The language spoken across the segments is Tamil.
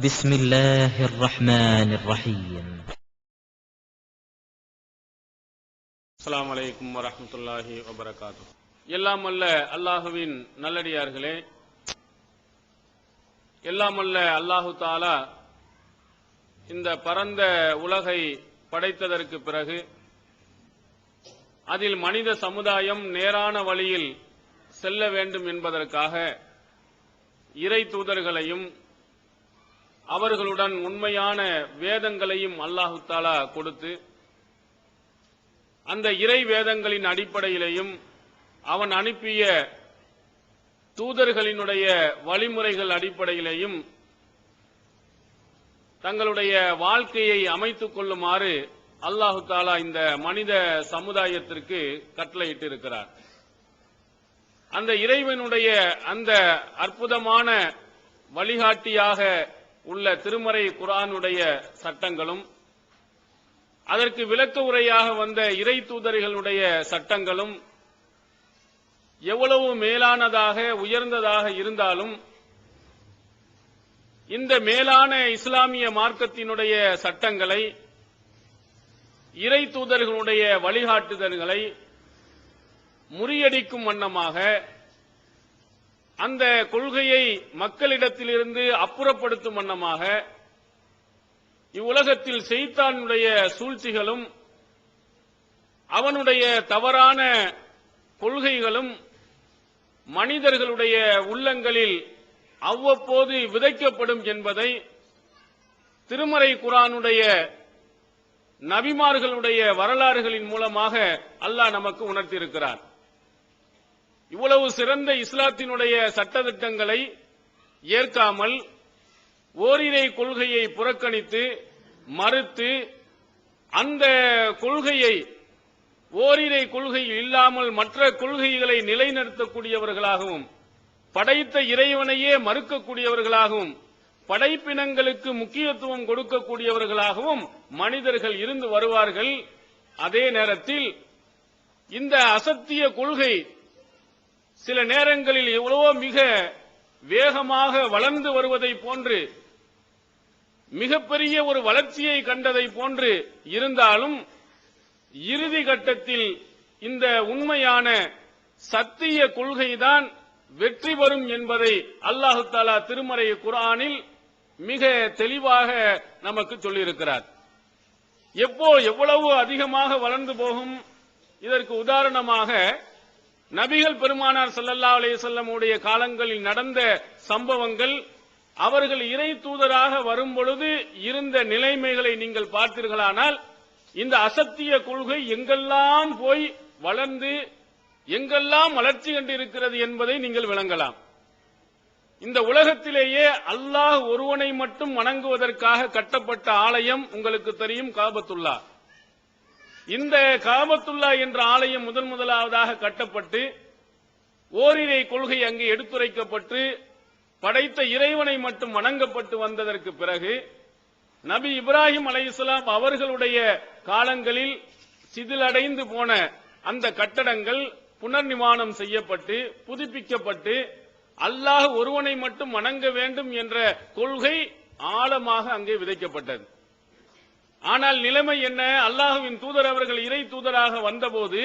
بسم الله الرحمن الرحيم. அஸ்ஸலாமு அலைக்கும் வரஹ்மத்துல்லாஹி வபரகாத்துஹு. எல்லாம் அல்ல அல்லாஹுவின் நல்லடியார்களே, எல்லாம் அல்ல அல்லாஹு தஆலா இந்த பரந்த உலகை படைத்ததற்கு பிறகு அதில் மனித சமுதாயம் நேரான வழியில் செல்ல வேண்டும் என்பதற்காக இறை தூதர்களையும் அவர்களுடன் உண்மையான வேதங்களையும் அல்லாஹு தஆலா கொடுத்து, அந்த இறை வேதங்களின் அடிப்படையிலேயும் அவன் அனுப்பிய தூதர்களினுடைய வழிமுறைகள் அடிப்படையிலேயும் தங்களுடைய வாழ்க்கையை அமைத்துக் கொள்ளுமாறு அல்லாஹு தஆலா இந்த மனித சமுதாயத்திற்கு கட்டளையிட்டிருக்கிறார். அந்த இறைவனுடைய அந்த அற்புதமான வழிகாட்டியாக உள்ள திருமறை குர்ஆனுடைய சட்டங்களும், அதற்கு விளக்க உரையாக வந்த இறை தூதர்களுடைய சட்டங்களும் எவ்வளவு மேலானதாக உயர்ந்ததாக இருந்தாலும், இந்த மேலான இஸ்லாமிய மார்க்கத்தினுடைய சட்டங்களை, இறை தூதர்களுடைய வழிகாட்டுதல்களை முறியடிக்கும் வண்ணமாக, அந்த கொள்கையை மக்களிடத்திலிருந்து அப்புறப்படுத்தும் வண்ணமாக இவ்வுலகத்தில் ஷைத்தானுடைய சூழ்ச்சிகளும் அவனுடைய தவறான கொள்கைகளும் மனிதர்களுடைய உள்ளங்களில் அவ்வப்போது விதைக்கப்படும் என்பதை திருமறை குர்ஆனுடைய நபிமார்களுடைய வரலாறுகளின் மூலமாக அல்லாஹ் நமக்கு உணர்த்தியிருக்கிறார். இவ்வளவு சிறந்த இஸ்லாத்தினுடைய சட்டதிட்டங்களை ஏற்காமல் ஓரிரை கொள்கையை புறக்கணித்து மறுத்து, அந்த கொள்கையை ஓரிரை கொள்கை இல்லாமல் மற்ற கொள்கைகளை நிலைநிறுத்தக்கூடியவர்களாகவும், படைத்த இறைவனையே மறுக்கக்கூடியவர்களாகவும், படைப்பினங்களுக்கு முக்கியத்துவம் கொடுக்கக்கூடியவர்களாகவும் மனிதர்கள் இருந்து வருவார்கள். அதே நேரத்தில் இந்த அசத்திய கொள்கை சில நேரங்களில் எவ்வளவோ மிக வேகமாக வளர்ந்து வருவதை போன்று, மிகப்பெரிய ஒரு வளர்ச்சியை கண்டதை போன்று இருந்தாலும், இறுதி கட்டத்தில் இந்த உண்மையான சத்திய கொள்கைதான் வெற்றி பெறும் என்பதை அல்லாஹு தஆலா திருமறை குர்ஆனில் மிக தெளிவாக நமக்கு சொல்லியிருக்கிறார். எவ்வளவு அதிகமாக வளர்ந்து போகும்? இதற்கு உதாரணமாக நபிகள் பெருமானார் ஸல்லல்லாஹு அலைஹி வஸல்லம் உடைய காலங்களில் நடந்த சம்பவங்கள், அவர்கள் இறை தூதராக வரும் பொழுது இருந்த நிலைமைகளை நீங்கள் பார்த்தீர்களானால், இந்த அசத்திய கொள்கை எங்கெல்லாம் போய் வளர்ந்து எங்கெல்லாம் வளர்ச்சி கண்டிருக்கிறது என்பதை நீங்கள் விளங்கலாம். இந்த உலகத்திலேயே அல்லாஹ் ஒருவனை மட்டும் வணங்குவதற்காக கட்டப்பட்ட ஆலயம் உங்களுக்கு தெரியும், காபத்துல்லா. இந்த காபத்துல்லா என்ற ஆலயம் முதலாவதாக கட்டப்பட்டு ஓரிரை கொள்கை அங்கே எடுத்துரைக்கப்பட்டு படைத்த இறைவனை மட்டும் வணங்கப்பட்டு வந்ததற்கு பிறகு நபி இப்ராஹிம் அலைஹிஸ்ஸலாம் அவர்களுடைய காலங்களில் சிதிலடைந்து போன அந்த கட்டடங்கள் புனர்நிர்மாணம் செய்யப்பட்டு புதுப்பிக்கப்பட்டு அல்லாஹ் ஒருவனை மட்டும் வணங்க வேண்டும் என்ற கொள்கை ஆழமாக அங்கே விதைக்கப்பட்டது. ஆனால் நிலைமை என்ன? அல்லாஹ்வின் தூதர் அவர்கள் இறை தூதராக வந்தபோது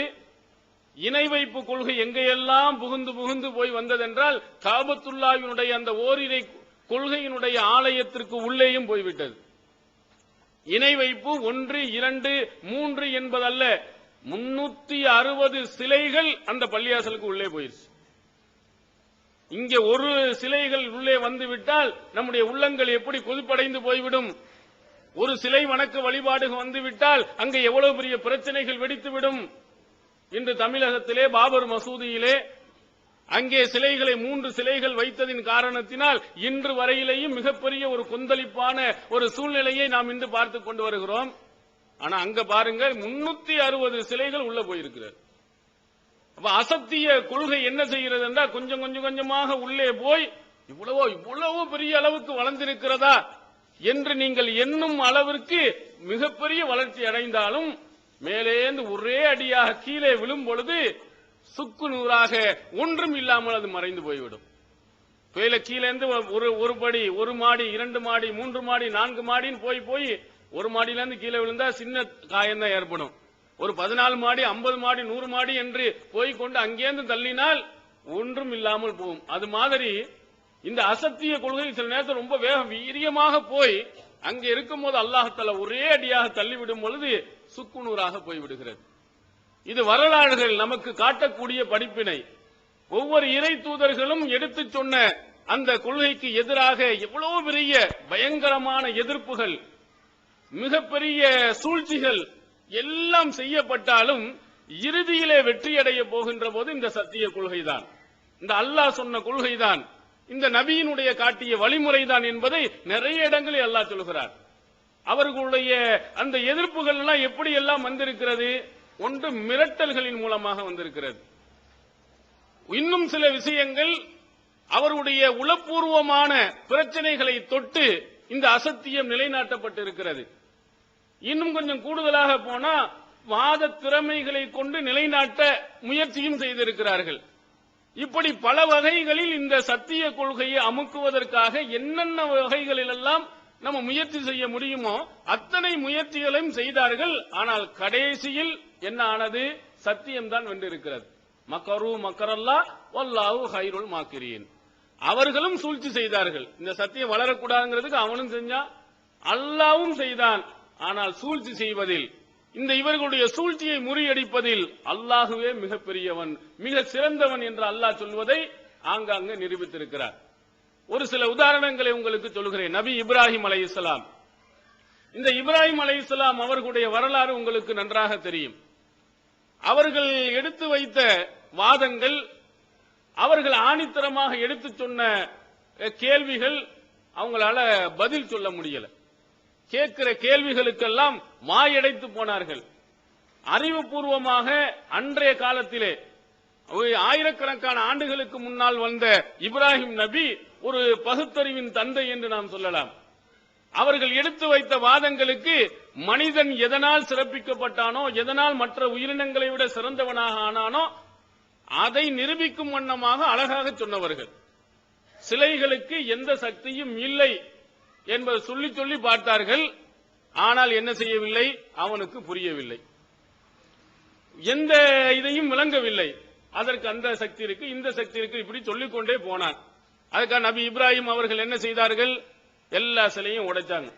இணை வைப்பு கொள்கை எங்கெல்லாம் புகுந்து போய் வந்ததென்றால், காபத்துல்லாவினுடைய அந்த ஓரிரை கொள்கையினுடைய ஆலயத்திற்கு உள்ளேயும் போய்விட்டது. இணை வைப்பு 1, 2, 3 என்பதல்ல, 360 சிலைகள் அந்த பள்ளியாசலுக்கு உள்ளே போயிருச்சு. இங்கே ஒரு சிலைகள் உள்ளே வந்துவிட்டால் நம்முடைய உள்ளங்கள் எப்படி கொதிப்படைந்து போய்விடும்? ஒரு சிலை வணக்க வழிபாடு வந்துவிட்டால் அங்கே எவ்வளவு பெரிய பிரச்சனைகள் வெடித்துவிடும். இன்று தமிழகத்திலே பாபர் மசூதியிலே அங்கே சிலைகளை 3 சிலைகள் வைத்ததின் காரணத்தினால் இன்று வரையிலேயும் மிகப்பெரிய ஒரு கொந்தளிப்பான ஒரு சூழ்நிலையை நாம் இன்று பார்த்துக் கொண்டு வருகிறோம். ஆனா அங்க பாருங்க, 360 சிலைகள் உள்ள போயிருக்கிறது. அப்ப அசத்திய கொள்கை என்ன செய்கிறது என்றால், கொஞ்சம் கொஞ்சமாக உள்ளே போய் இவ்வளவோ பெரிய அளவுக்கு வளர்ந்திருக்கிறதா என்று நீங்கள் எண்ணும் அளவிற்கு மிகப்பெரிய வளர்ச்சி அடைந்தாலும், மேலேந்து ஒரே அடியாக கீழே விழும் பொழுது சுக்கு நூறாக ஒன்றும் இல்லாமல் அது மறைந்து போய்விடும். பேல கீழே இருந்து ஒரு படி, ஒரு மாடி, 2 மாடி, 3 மாடி, 4 மாடின்னு போய் ஒரு மாடியில இருந்து கீழே விழுந்தா சின்ன காயம் தான் ஏற்படும். ஒரு 14 மாடி, 50 மாடி, 100 மாடி என்று போய் கொண்டு அங்கேருந்து தள்ளினால் ஒன்றும் இல்லாமல் போகும். அது மாதிரி இந்த அசத்திய கொள்கை சில நேரத்தில் ரொம்ப வீரியமாக போய் அங்கே இருக்கும் போது அல்லாஹ்தாலா ஒரே அடியாக தள்ளிவிடும் பொழுது சுக்குநூறாக போய்விடுகிறது. இது வரலாறுகள் நமக்கு காட்டக்கூடிய படிப்பினை. ஒவ்வொரு இறை தூதர்களும் எடுத்து சொன்ன அந்த கொள்கைக்கு எதிராக எவ்வளவு பெரிய பயங்கரமான எதிர்ப்புகள், மிகப்பெரிய சூழ்ச்சிகள் எல்லாம் செய்யப்பட்டாலும் இறுதியிலே வெற்றியடைய போகின்ற போது இந்த சத்திய கொள்கைதான், இந்த அல்லாஹ் சொன்ன கொள்கைதான், இந்த நபியினுடைய காட்டிய வழிமுறைதான் என்பதை நிறைய இடங்களில் அல்லாஹ் சொல்கிறார். அவர்களுடைய அந்த எதிர்ப்புகள் எல்லாம் எப்படி எல்லாம் வந்திருக்கிறது? ஒன்று மிரட்டல்களின் மூலமாக வந்திருக்கிறது. இன்னும் சில விஷயங்கள் அவருடைய உளப்பூர்வமான பிரச்சனைகளை தொட்டு இந்த அசத்தியம் நிலைநாட்டப்பட்டிருக்கிறது. இன்னும் கொஞ்சம் கூடுதலாக போனா வாத திறமைகளை கொண்டு நிலைநாட்ட முயற்சியும் செய்திருக்கிறார்கள். இப்படி பல வகைகளில் இந்த சத்திய கொள்கையை அமுக்குவதற்காக என்னென்ன வகைகளிலெல்லாம் நம்ம முயற்சி செய்ய முடியுமோ அத்தனை முயற்சிகளையும் செய்தார்கள். ஆனால் கடைசியில் என்ன ஆனது? சத்தியம்தான் வென்றிருக்கிறது. மக்கரு மக்கரல்லா வல்லாஹு ஹைருல் மாக்கிரீன். அவர்களும் சூழ்ச்சி செய்தார்கள். இந்த சத்தியம் வளரக்கூடாதுங்கிறதுக்கு அவனும் செஞ்சான், அல்லாவும் செய்தான். ஆனால் சூழ்ச்சி செய்வதில், இந்த இவர்களுடைய சூழ்ச்சியை முறியடிப்பதில் அல்லாஹுவே மிகப்பெரியவன், மிக சிறந்தவன் என்று அல்லாஹ் சொல்வதை ஆங்காங்கே நிரூபித்திருக்கிறார். ஒரு சில உதாரணங்களை உங்களுக்கு சொல்கிறேன். நபி இப்ராஹிம் அலைஹிஸ்ஸலாம், இந்த இப்ராஹிம் அலைஹிஸ்ஸலாம் அவர்களுடைய வரலாறு உங்களுக்கு நன்றாக தெரியும். அவர்கள் எடுத்து வைத்த வாதங்கள், அவர்கள் ஆணித்தரமாக எடுத்து சொன்ன கேள்விகள், அவங்களால பதில் சொல்ல முடியல. கேட்கிற கேள்விகளுக்கெல்லாம் வாயடைத்து போனார்கள். அறிவுபூர்வமாக அன்றைய காலத்திலே ஆயிரக்கணக்கான ஆண்டுகளுக்கு முன்னால் வந்த இப்ராஹிம் நபி ஒரு பகுத்தறிவின் தந்தை என்று நாம் சொல்லலாம். அவர்கள் எடுத்து வைத்த வாதங்களுக்கு மனிதன் எதனால் சிறப்பிக்கப்பட்டானோ, எதனால் மற்ற உயிரினங்களை விட சிறந்தவனாக ஆனானோ அதை நிரூபிக்கும் வண்ணமாக அழகாக சொன்னவர்கள். சிலைகளுக்கு எந்த சக்தியும் இல்லை என்பதை சொல்லி சொல்லி பார்த்தார்கள். ஆனால் என்ன செய்யவில்லை? அவனுக்கு புரியவில்லை, எந்த இதையும் விளங்கவில்லை. அதற்கு அந்த சக்தி இருக்கு, இந்த சக்தி இருக்கு, இப்படி சொல்லிக்கொண்டே போனான். அதுக்காக நபி இப்ராஹிம் அவர்கள் என்ன செய்தார்கள்? எல்லா சிலையும் உடைச்சாங்க.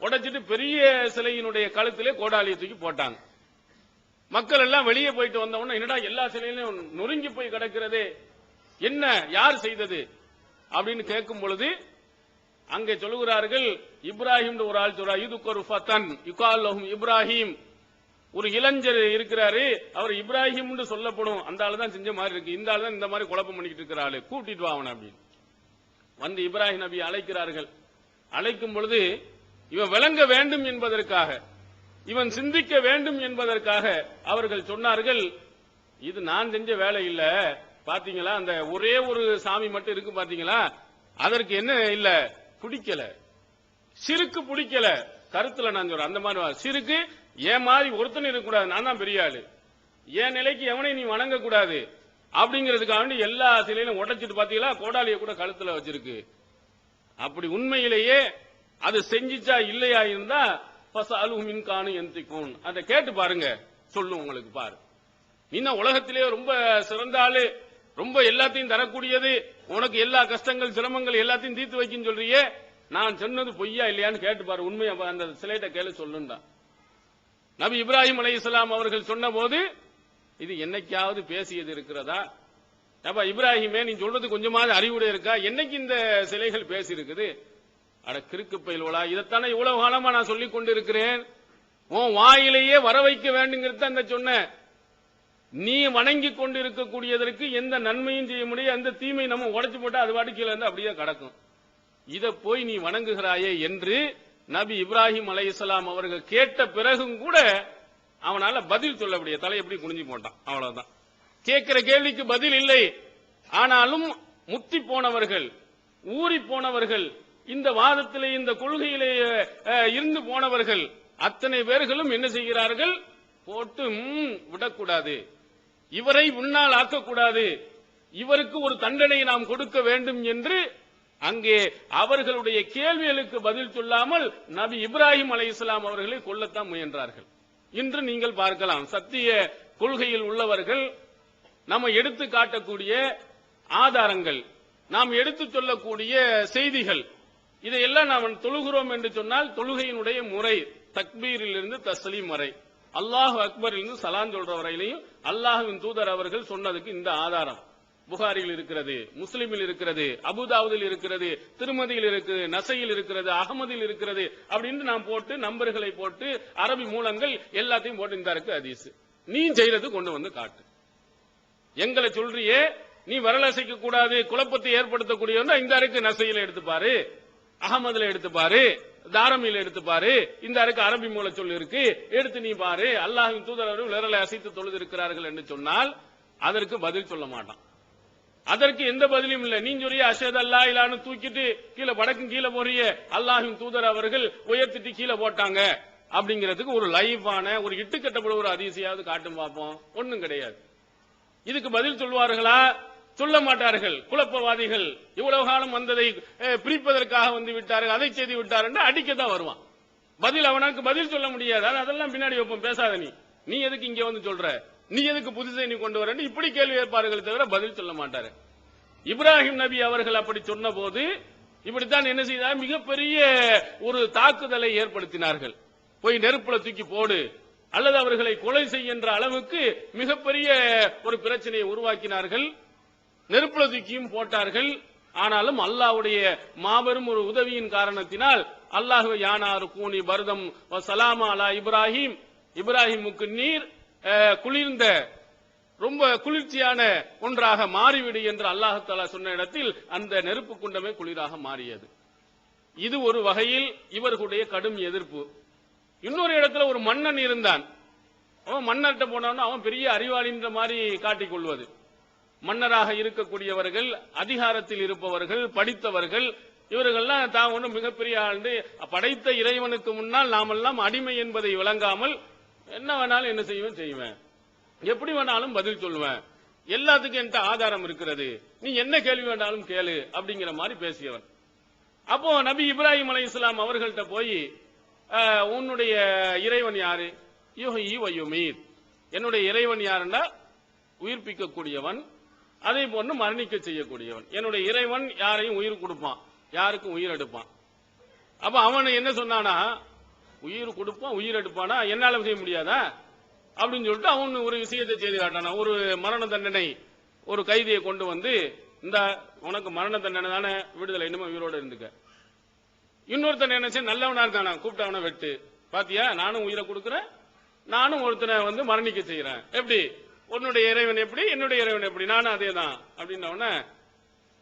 உடைச்சிட்டு பெரிய சிலையினுடைய கழுத்திலே கோடாலியை தூக்கி போட்டாங்க. மக்கள் எல்லாம் வெளியே போயிட்டு வந்தவொடனே, என்னடா எல்லா சிலையிலும் நொறுங்கி போய் கிடக்கிறதே, என்ன, யார் செய்தது அப்படின்னு கேட்கும் பொழுது அங்கே சொல்லுகிறார்கள், இப்ராஹிம் ஒரு ஆள் சொல்றார், இதுக்கொரு ஃபத்தன் யுகால் லஹும் இப்ராஹிம், ஒரு இளைஞர் இருக்கிறாரு, அவர் இப்ராஹிம் சொல்லப்படும், அந்த ஆளு தான் செஞ்ச மாதிரி இருக்கு, இந்த ஆளு தான் இந்த மாதிரி குழப்பம் பண்ணிக்கிட்டு இருக்கிற ஆளு, கூட்டிட்டு வா அவனை அப்படின்னு வந்து இப்ராஹிம் நபி அழைக்கிறார்கள். அழைக்கும் பொழுது இவன் விளங்க வேண்டும் என்பதற்காக, இவன் சிந்திக்க வேண்டும் என்பதற்காக அவர்கள் சொன்னார்கள், இது நான் செஞ்ச வேலை இல்ல, பாத்தீங்களா அந்த ஒரே ஒரு சாமி மட்டும் இருக்கு பாத்தீங்களா, அதற்கு என்ன இல்ல, பிடிக்கல, சிறுக்கு பிடிக்கல, கருத்துல நான் சொல்றேன். அந்த மாதிரி சிறுக்கு ஏன் மாதிரி ஒருத்தன் இருக்கக்கூடாது, நான் தான் பெரிய ஆளு, என் நிலைக்கு எவனை நீ வணங்க கூடாது அப்படிங்கிறதுக்காக எல்லா சிலையிலும் உடைச்சிட்டு பாத்தீங்களா, கோடாலியை கூட கழுத்துல வச்சிருக்கு. அப்படி உண்மையிலேயே அது செஞ்சிச்சா இல்லையா இருந்தா பசஅலுஹுமின் கானு யந்திகூன், அதை கேட்டு பாருங்க, சொல்லும் உங்களுக்கு. பாரு, நீ உலகத்திலே ரொம்ப சிறந்த ஆளு, ரொம்ப எல்லாத்தையும் தரக்கூடியது, உனக்கு எல்லா கஷ்டங்கள் சிரமங்கள் எல்லாத்தையும் தீர்த்து வைக்கின்னு சொல்றியே, நான் சொன்னது பொய்யா இல்லையான்னு கேட்டு பாரு, உண்மையை அந்த சிலைட்ட கேளு சொல்லுண்டா. நபி இப்ராஹிம் அலைஹிஸ்ஸலாம் அவர்கள் சொன்ன போது, இது என்னைக்காவது பேசியது இருக்கிறதா? அப்ப இப்ராஹிமே, நீ சொல்றது கொஞ்சமாவது அறிவுடைய இருக்கா? என்னைக்கு இந்த சிலைகள் பேசி இருக்குது? அட கிறுக்கு பயில்வளா, இதைத்தானே இவ்வளவு காலமா நான் சொல்லிக் கொண்டிருக்கிறேன். உன் வாயிலேயே வர வைக்க வேண்டுங்கிறது அந்த சொன்ன. நீ வணங்கி கொண்டு இருக்கக்கூடியதற்கு எந்த நன்மையும் செய்ய முடியும், எந்த தீமை நம்ம உடைச்சு போட்டா அது வாட்டு கீழே இருந்து அப்படியே கிடக்கும். இதை போய் நீ வணங்குகிறாயே என்று நபி இப்ராஹிம் அலைஹிஸ்ஸலாம் அவர்கள் கேட்ட பிறகும் கூட அவனால பதில் சொல்ல முடிய, தலை எப்படி குனிஞ்சு போட்டான், அவ்வளவுதான். கேட்கிற கேள்விக்கு பதில் இல்லை. ஆனாலும் முத்தி போனவர்கள், ஊறி போனவர்கள், இந்த வாதத்திலே இந்த கொள்கையிலே இருந்து போனவர்கள் அத்தனை பேர்களும் என்ன செய்கிறார்கள்? போட்டு விடக்கூடாது, இவரை முன்னால் ஆக்கக்கூடாது, இவருக்கு ஒரு தண்டனையை நாம் கொடுக்க வேண்டும் என்று அங்கே அவர்களுடைய கேள்விகளுக்கு பதில் சொல்லாமல் நபி இப்ராஹிம் அலைஹிஸ்ஸலாம் அவர்களை கொல்லத்தான் முயன்றார்கள். இன்று நீங்கள் பார்க்கலாம், சத்திய கொள்கையில் உள்ளவர்கள் நம்ம எடுத்து காட்டக்கூடிய ஆதாரங்கள், நாம் எடுத்து சொல்லக்கூடிய செய்திகள், இதையெல்லாம் நாம் தொழுகிறோம் என்று சொன்னால் தொழுகையினுடைய முறை தக்பீரில் இருந்து தஸ்லீம் வரை, அல்லாஹு அக்பரில் இருந்து சலாம் சொல்ற வரையிலையும் அல்லாஹ்வின் தூதர் அவர்கள் சொன்னதுக்கு இந்த ஆதாரம் புகாரில் இருக்கிறது, முஸ்லிமில் இருக்கிறது, அபுதாவுதில் இருக்கிறது, திருமதியில் இருக்கிறது, நசையில் இருக்கிறது, அகமதில் இருக்கிறது அப்படின்னு நாம் போட்டு நம்பர்களை போட்டு அரபி மூலங்கள் எல்லாத்தையும் போட்டு இந்த இருக்கு ஹதீஸ். நீ செய்யறது கொண்டு வந்து காட்டு. எங்களை சொல்றியே நீ வரலசைக்க கூடாது, குழப்பத்தை ஏற்படுத்தக்கூடிய இந்த இருக்கு நசையில எடுத்து பாரு, அகமதுல எடுத்து பாரு, தாரமியில் எடுத்து பாரு, இந்த இருக்கு அரபி மூல சொல் இருக்கு, எடுத்து நீ பாரு. அல்லாஹ்வின் தூதர் அவர்கள் விரலை அசைத்து தொழுது இருக்கிறார்கள் என்று சொன்னால் அதற்கு பதில் சொல்ல மாட்டான். அதற்கு எந்த பதிலும் இல்லை. நீ சொல்லிய அஷஹது அல்லா இலான்னு தூக்கிட்டு கீழே வடக்கும் கீழே போறிய, அல்லாஹ்வின் தூதர் அவர்கள் உயர்த்திட்டு கீழே போட்டாங்க அப்படிங்கிறதுக்கு ஒரு லைவான ஒரு இட்டுக்கட்டப்பட ஒரு அதிசயாவது காட்டும் பார்ப்போம். ஒண்ணும் கிடையாது. இதுக்கு பதில் சொல்வார்களா? சொல்ல மாட்டார்கள். குழப்பவாதிகள் இவ்வளவு காலம் வந்ததை பிரிப்பதற்காக வந்து விட்டார்கள், அதை செய்து விட்டார்கள், அடிக்கத்தான் வருவான். பதில் அவனுக்கு பதில் சொல்ல முடியாது. அதெல்லாம் பின்னாடி வைப்போம், பேசாத நீ எதுக்கு இங்க வந்து சொல்ற, நீ எதுக்கு புதுசை நீ கொண்டு வர, இப்படி கேள்வி கேட்பார்கள் தவிர பதில் சொல்ல மாட்டாரு. இப்ராஹிம் நபி அவர்கள் அப்படி சொன்ன போது இப்படித்தான் என்ன செய்தார், மிகப்பெரிய ஒரு தாக்குதலை ஏற்படுத்தினார்கள். போய் நெருப்புல தூக்கி போடு அல்லது அவர்களை கொலை செய்கின்ற அளவுக்கு மிகப்பெரிய ஒரு பிரச்சனையை உருவாக்கினார்கள். நெருப்புல தூக்கியும் போட்டார்கள். ஆனாலும் அல்லாஹ்வுடைய மாபெரும் ஒரு உதவியின் காரணத்தினால் அல்லாஹ் யானாரு கூனி பர்தம் சலாமா அலா இப்ராஹிம், இப்ராஹிமுக்கு நீர் குளிர்ந்த ரொம்ப குளிர்ச்சியான ஒன்றாக மாறிவிடு என்று அல்லாஹ் தஆலா சொன்ன இடத்தில் அந்த நெருப்பு குண்டமே குளிராக மாறியது. இது ஒரு வகையில் இவர்களுடைய கடும் எதிர்ப்பு. இன்னொரு இடத்துல ஒரு மன்னன் இருந்தான். அவன் மன்னர்கிட்ட போனான்னு அவன் பெரிய அறிவாளின்ற மாதிரி காட்டிக் கொள்வது. மன்னராக இருக்கக்கூடியவர்கள், அதிகாரத்தில் இருப்பவர்கள், படித்தவர்கள், இவர்கள்லாம் தான் ஒன்றும் மிகப்பெரிய ஆண்டு, படைத்த இறைவனுக்கு முன்னால் நாமெல்லாம் அடிமை என்பதை விளங்காமல் என்ன வேணாலும் என்ன செய்வேன், எப்படி வேணாலும் பதில் சொல்லுவேன், எல்லாத்துக்கும் என்கிட்ட ஆதாரம் இருக்கிறது, நீ என்ன கேள்வி வேணாலும் கேளு அப்படிங்கிற மாதிரி பேசியவன். அப்போ நபி இப்ராஹிம் அலைஹிஸ்ஸலாம் அவர்கள்ட்ட போய் உன்னுடைய இறைவன் யாரு? யுஹ்யி வ யுமீத். என்னுடைய இறைவன் யாருன்னா உயிர்ப்பிக்கக்கூடியவன், அதே போன்று மரணிக்க செய்யக்கூடியவன். என்னுடைய இறைவன் யாரையும் உயிர் கொடுப்பான், யாருக்கும் உயிர் எடுப்பான். அப்ப அவன் என்ன சொன்னானா, உயிர் கொடுப்பான் உயிர் எடுப்பானா, என்னால செய்ய முடியாதா அப்படின்னு சொல்லிட்டு அவன் ஒரு விஷயத்தை செய்து காட்டானா. ஒரு மரண தண்டனை ஒரு கைதியை கொண்டு வந்து, இந்த உனக்கு மரண தண்டனை தானே, விடுதலை, இன்னும் உயிரோட இருந்துக்க. இன்னொருத்தன் என்ன செய்ய, நல்லவனா இருக்கானா, கூப்பிட்டு அவனை வெட்டு. பாத்தியா, நானும் உயிரை கொடுக்கிறேன், நானும் ஒருத்தனை வந்து மரணிக்க செய்யறேன். எப்படி உன்னுடைய இறைவன் எப்படி, என்னுடைய இறைவன் எப்படி, நானும் அதே தான் அப்படின்ன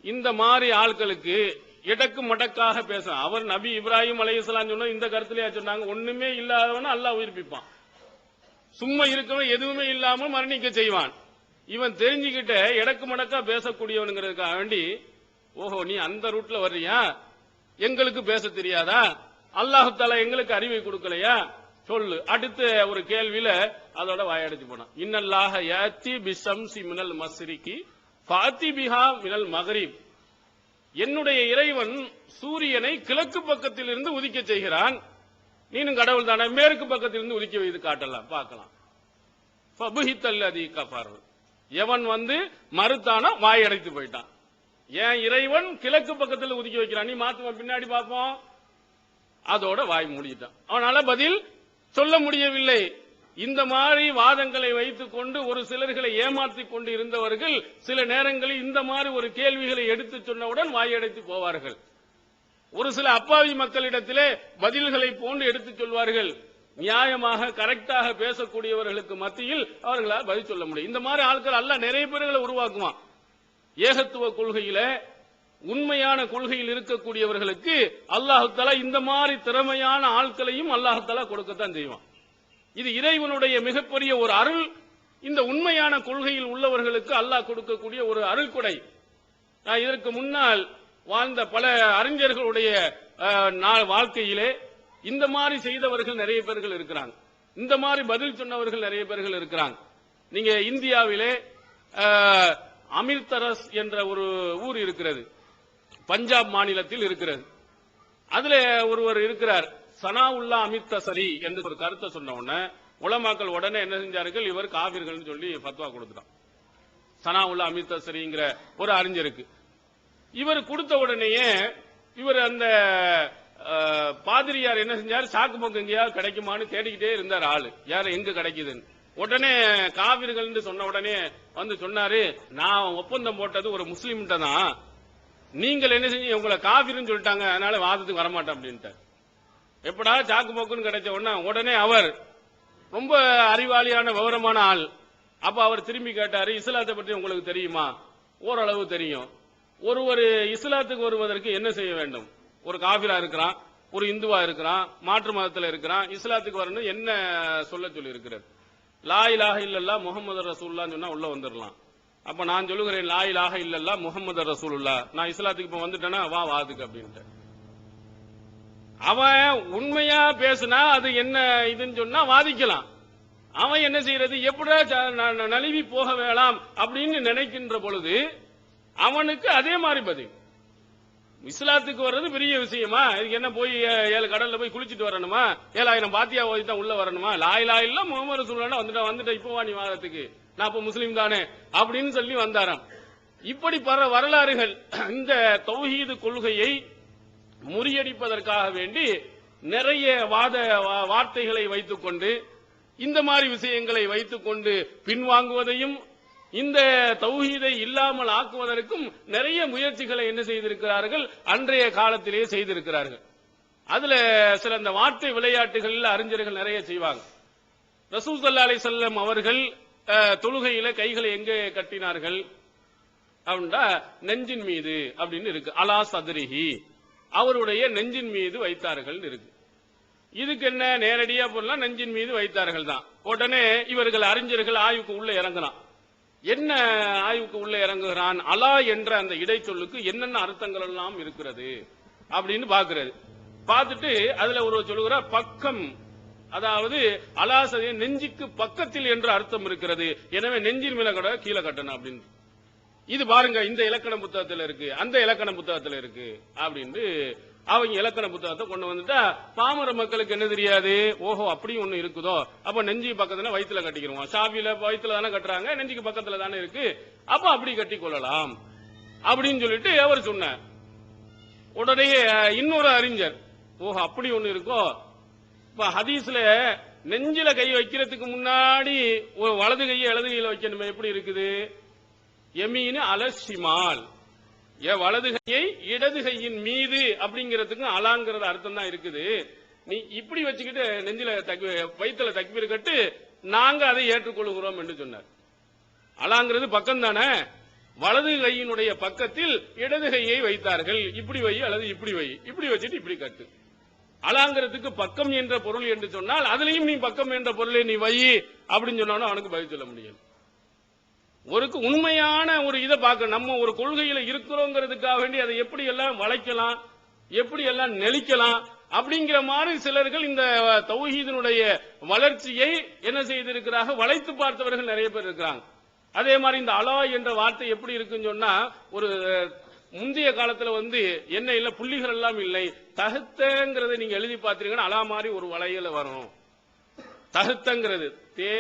இந்த மாதிரி ஆட்களுக்கு எடக்கு மடக்காக பேச. அவர் நபி இப்ராஹிம் அலைஹிஸ்ஸலாம் சொன்ன இந்த கருத்திலேயே சொன்னாங்க, ஒண்ணுமே இல்லாதவன அல்லாஹ் உயிர்ப்பிப்பான், சும்மா இருக்கவன் எதுவுமே இல்லாமல் மரணிக்க செய்வான். இவன் தெரிஞ்சுக்கிட்ட எடக்கு மடக்கா பேசக்கூடியவனுங்கிறதுக்காக வேண்டி, ஓஹோ நீ அந்த ரூட்ல வர்றியா, எங்களுக்கு பேச தெரியாதா, அல்லாஹ் தஆலா எங்களுக்கு அறிவை கொடுக்கலையா, சொல்லு. அடுத்த ஒரு கேள்வியில அதோட வாயடைச்சு போனான். இன்னல்லாஹ யாத்தி பிஷம்சி மினல் மஸ்ரிகி ஃபாத்தி பிஹா மினல் மக்ரிப். என்னுடைய இறைவன் சூரியனை கிழக்கு பக்கத்தில் இருந்து உதிக்க செய்கிறான், நீனும் கடவுள் தானே, மேற்கு பக்கத்தில் இருந்து உதிக்க வைத்து காட்டலாம், பார்க்கலாம். ஃபபுஹித்தல்லதி கஃபர். எவன் வந்து மறுத்தானோ வாயடைத்து போயிட்டான். ஏன் இறைவன் கிழக்கு பக்கத்தில் உதிக்க வைக்கிறான், நீ மாத்துவ பின்னாடி பார்ப்போம். அதோட வாய் மூடிட்டான். அவனால பதில் சொல்ல முடியவில்லை. இந்த மாதிரி வாதங்களை வைத்துக் கொண்டு ஒரு சிலர்களை ஏமாற்றிக் கொண்டு இருந்தவர்கள் சில நேரங்களில் இந்த மாதிரி ஒரு கேள்விகளை எடுத்து சொன்னவுடன் வாயடைத்து போவார்கள். ஒரு சில அப்பாவி மக்களிடத்திலே பதில்களை போன்று எடுத்துச் சொல்வார்கள். நியாயமாக கரெக்டாக பேசக்கூடியவர்களுக்கு மத்தியில் அவர்களால் பதில் சொல்ல முடியும். இந்த மாதிரி ஆட்கள் அல்லாஹ் நிறைய பேர்களை உருவாக்குவான். ஏகத்துவ கொள்கையில உண்மையான கொள்கையில் இருக்கக்கூடியவர்களுக்கு அல்லாஹ் தஆலா இந்த மாதிரி திறமையான ஆட்களையும் அல்லாஹ் தஆலா கொடுக்கத்தான் செய்வான். இது இறைவனுடைய மிகப்பெரிய ஒரு அருள். இந்த உண்மையான கொள்கையில் உள்ளவர்களுக்கு அல்லாஹ் கொடுக்கக்கூடிய ஒரு அருள் கொடை. இதற்கு முன்னால் வாழ்ந்த பல அறிஞர்களுடைய வாழ்க்கையிலே இந்த மாதிரி செய்தவர்கள் நிறைய பேர்கள் இருக்கிறாங்க, இந்த மாதிரி பதில் சொன்னவர்கள் நிறைய பேர்கள் இருக்கிறாங்க. நீங்க இந்தியாவிலே அமிர்தரஸ் என்ற ஒரு ஊர் இருக்கிறது, பஞ்சாப் மாநிலத்தில் இருக்கிறது. அதுல ஒருவர் இருக்கிறார், சனாவுல்லா அமிர்தசரி என்று ஒரு கருத்தை சொன்ன உடனே உலமாக்கள் உடனே என்ன செஞ்சார்கள், இவர் காபிர்கள் சொல்லி ஃபத்வா கொடுத்துட்டான். சனாவுல்லா அமிர்தசரிங்கிற ஒரு அறிஞருக்கு இவர் கொடுத்த உடனேயே இவர் அந்த பாதிரியார் என்ன செஞ்சார், சாக்கு போக்கு எங்கேயாவது கிடைக்குமான்னு தேடிக்கிட்டே இருந்தார். ஆளு யாரு எங்க கிடைக்குதுன்னு. உடனே காவிர்கள் சொன்ன உடனே வந்து சொன்னாரு, நான் ஒப்பந்தம் போட்டது ஒரு முஸ்லீம்கிட்ட தான், நீங்கள் என்ன செஞ்சு உங்களை காவிர்னு சொல்லிட்டாங்க, அதனால வாதத்துக்கு வரமாட்டேன் அப்படின்ட்டு. எப்படா சாக்கு போக்குன்னு கிடைச்ச உடனே அவர் ரொம்ப அறிவாளியான விவரமான ஆள். அப்ப அவர் திரும்பி கேட்டாரு, இஸ்லாத்தை பற்றி உங்களுக்கு தெரியுமா? ஓரளவு தெரியும். ஒருவர் இஸ்லாத்துக்கு வருவதற்கு என்ன செய்ய வேண்டும்? ஒரு காபிரா இருக்கிறான், ஒரு இந்துவா இருக்கிறான், மாற்று மதத்தில் இருக்கிறான், இஸ்லாத்துக்கு வரணும் என்ன சொல்ல சொல்லி இருக்கிறது? லா இலாஹ இல்லல்லாஹ் முஹம்மது ரசூலுல்லாஹ்னு சொன்னா உள்ள வந்துடலாம். அப்ப நான் சொல்லுகிறேன், லா இலாஹ இல்லல்லாஹ் முஹம்மது ரசூலுல்லாஹ், நான் இஸ்லாத்துக்கு இப்ப வந்துட்டேன்னா வா வாதுக்கு அப்படின்ட்டு. அவன் உண்மையா பேசுனா அது என்ன இதுன்னு சொன்னா வாதிக்கலாம். அவன் என்ன செய்யறது, எப்படா நழுவி போக வேளாம் அப்படின்னு நினைக்கின்ற பொழுது அவனுக்கு அதே மாதிரி பதில். இஸ்லாத்துக்கு வர்றது பெரிய விஷயமா? இதுக்கு என்ன போய் 7 கடல்ல போய் குளிச்சுட்டு வரணுமா? 7000 பாத்தியா ஓதி தான் உள்ள வரணுமா? லா இலாஹ இல்ல முஹம்மது ரசூலுல்லாஹ் வந்துட்ட இப்போ வா நீ வாதத்துக்கு, நான் இப்ப முஸ்லீம் தானே அப்படின்னு சொல்லி வந்தாராம். இப்படி பல வரலாறுகள். இந்த தௌஹீது கொள்கையை முறியடிப்பதற்காக வேண்டி நிறைய வார்த்தைகளை வைத்துக் கொண்டு, இந்த மாதிரி விஷயங்களை வைத்துக் கொண்டு பின்வாங்குவதையும், இந்த தௌஹீதை இல்லாமல் ஆக்குவதற்கும் நிறைய முயற்சிகளை என்ன செய்திருக்கிறார்கள், அன்றைய காலத்திலேயே செய்திருக்கிறார்கள். அதுல சில இந்த வார்த்தை விளையாட்டுகள் அறிஞர்கள் நிறைய செய்வாங்க. ரசூல் ஸல்லல்லாஹு அலைஹி வஸல்லம் அவர்கள் தொழுகையில கைகளை எங்கே கட்டினார்கள் அப்படின்னா நெஞ்சின் மீது அப்படின்னு இருக்கு. அலா சத்ரிஹி, அவருடைய நெஞ்சின் மீது வைத்தார்கள் இருக்கு. இதுக்கு என்ன நேரடியா போடலாம், நெஞ்சின் மீது வைத்தார்கள் தான். உடனே இவர்கள் அறிஞர்கள் ஆய்வுக்கு உள்ள இறங்குறான். என்ன ஆய்வுக்கு உள்ள இறங்குகிறான், அலா என்ற அந்த இடைச்சொல்லுக்கு என்னென்ன அர்த்தங்கள் எல்லாம் இருக்கிறது அப்படின்னு பாக்குறது. பார்த்துட்டு அதுல ஒரு சொல்லுகிற பக்கம், அதாவது அலாசதிய நெஞ்சுக்கு பக்கத்தில் என்ற அர்த்தம் இருக்கிறது, எனவே நெஞ்சின் மேல கூட கீழே கட்டணும் அப்படின்னு. இது பாருங்க இந்த இலக்கண புத்தகத்தில் இருக்கு, அந்த இலக்கண புத்தகத்தில் இருக்கு அப்படின்னு அவங்க இலக்கண புத்தகத்தை கொண்டு வந்துட்டா பாமர மக்களுக்கு என்ன தெரியாது, ஓஹோ அப்படியும் ஒண்ணு இருக்குதோ, அப்ப நெஞ்சு பக்கத்துல வயிற்றுல கட்டிக்கிறோம். ஷாஃபில வயிற்றுல தானே கட்டுறாங்க, நெஞ்சுக்கு பக்கத்துல தானே இருக்கு, அப்ப அப்படி கட்டி கொள்ளலாம் அப்படின்னு சொல்லிட்டு அவர் சொன்னார். உடனே இன்னொரு அறிஞர், ஓஹோ அப்படி ஒண்ணு இருக்கோ, இப்ப ஹதீஸ்ல நெஞ்சில கை வைக்கிறதுக்கு முன்னாடி ஒரு வலது கையை இடது கையில வைக்கணுமே, எப்படி இருக்குது? யமீனு அலஷிமால், வலது கையை இடது கையின் மீது அப்படிங்கிறதுக்கு அலாங்கிறது அர்த்தம் தான் இருக்குது. நீ இப்படி வச்சுக்கிட்டு நெஞ்சில வயிற்றுல தக்பீர் கட்டு, நாங்க அதை ஏற்றுக்கொள்கிறோம் என்று சொன்னார். அலாங்கிறது பக்கம் தானே, வலது கையினுடைய பக்கத்தில் இடது கையை வைத்தார்கள். இப்படி வை அல்லது இப்படி வை, இப்படி வச்சுட்டு இப்படி கட்டு. அலாங்கிறதுக்கு பக்கம் என்ற பொருள் என்று சொன்னால் அதுலயும் நீ பக்கம் என்ற பொருளை நீ வை அப்படின்னு சொன்னா அவனுக்கு பதில் சொல்ல முடியும். ஒரு உண்மையான ஒரு இதை பார்க்க, நம்ம ஒரு கொள்கையில இருக்கிறோங்கிறதுக்காக வேண்டி அதை எப்படி எல்லாம் வளைக்கலாம், எப்படி எல்லாம் நெளிக்கலாம் அப்படிங்கிற மாதிரி சிலர்கள் இந்த தௌஹீதினுடைய வளர்ச்சியை என்ன செய்திருக்கிறார்கள், வளைத்து பார்த்தவர்கள் நிறைய பேர் இருக்கிறாங்க. அதே மாதிரி இந்த அலா என்ற வார்த்தை எப்படி இருக்குன்னு சொன்னா, ஒரு முந்தைய காலத்துல என்ன இல்ல, புள்ளிகள் எல்லாம் இல்லை, தகுத்தங்கிறத நீங்க எழுதி பார்த்தீங்கன்னா அலா மாதிரி ஒரு வளையல வரும். தகுத்தங்கிறது தே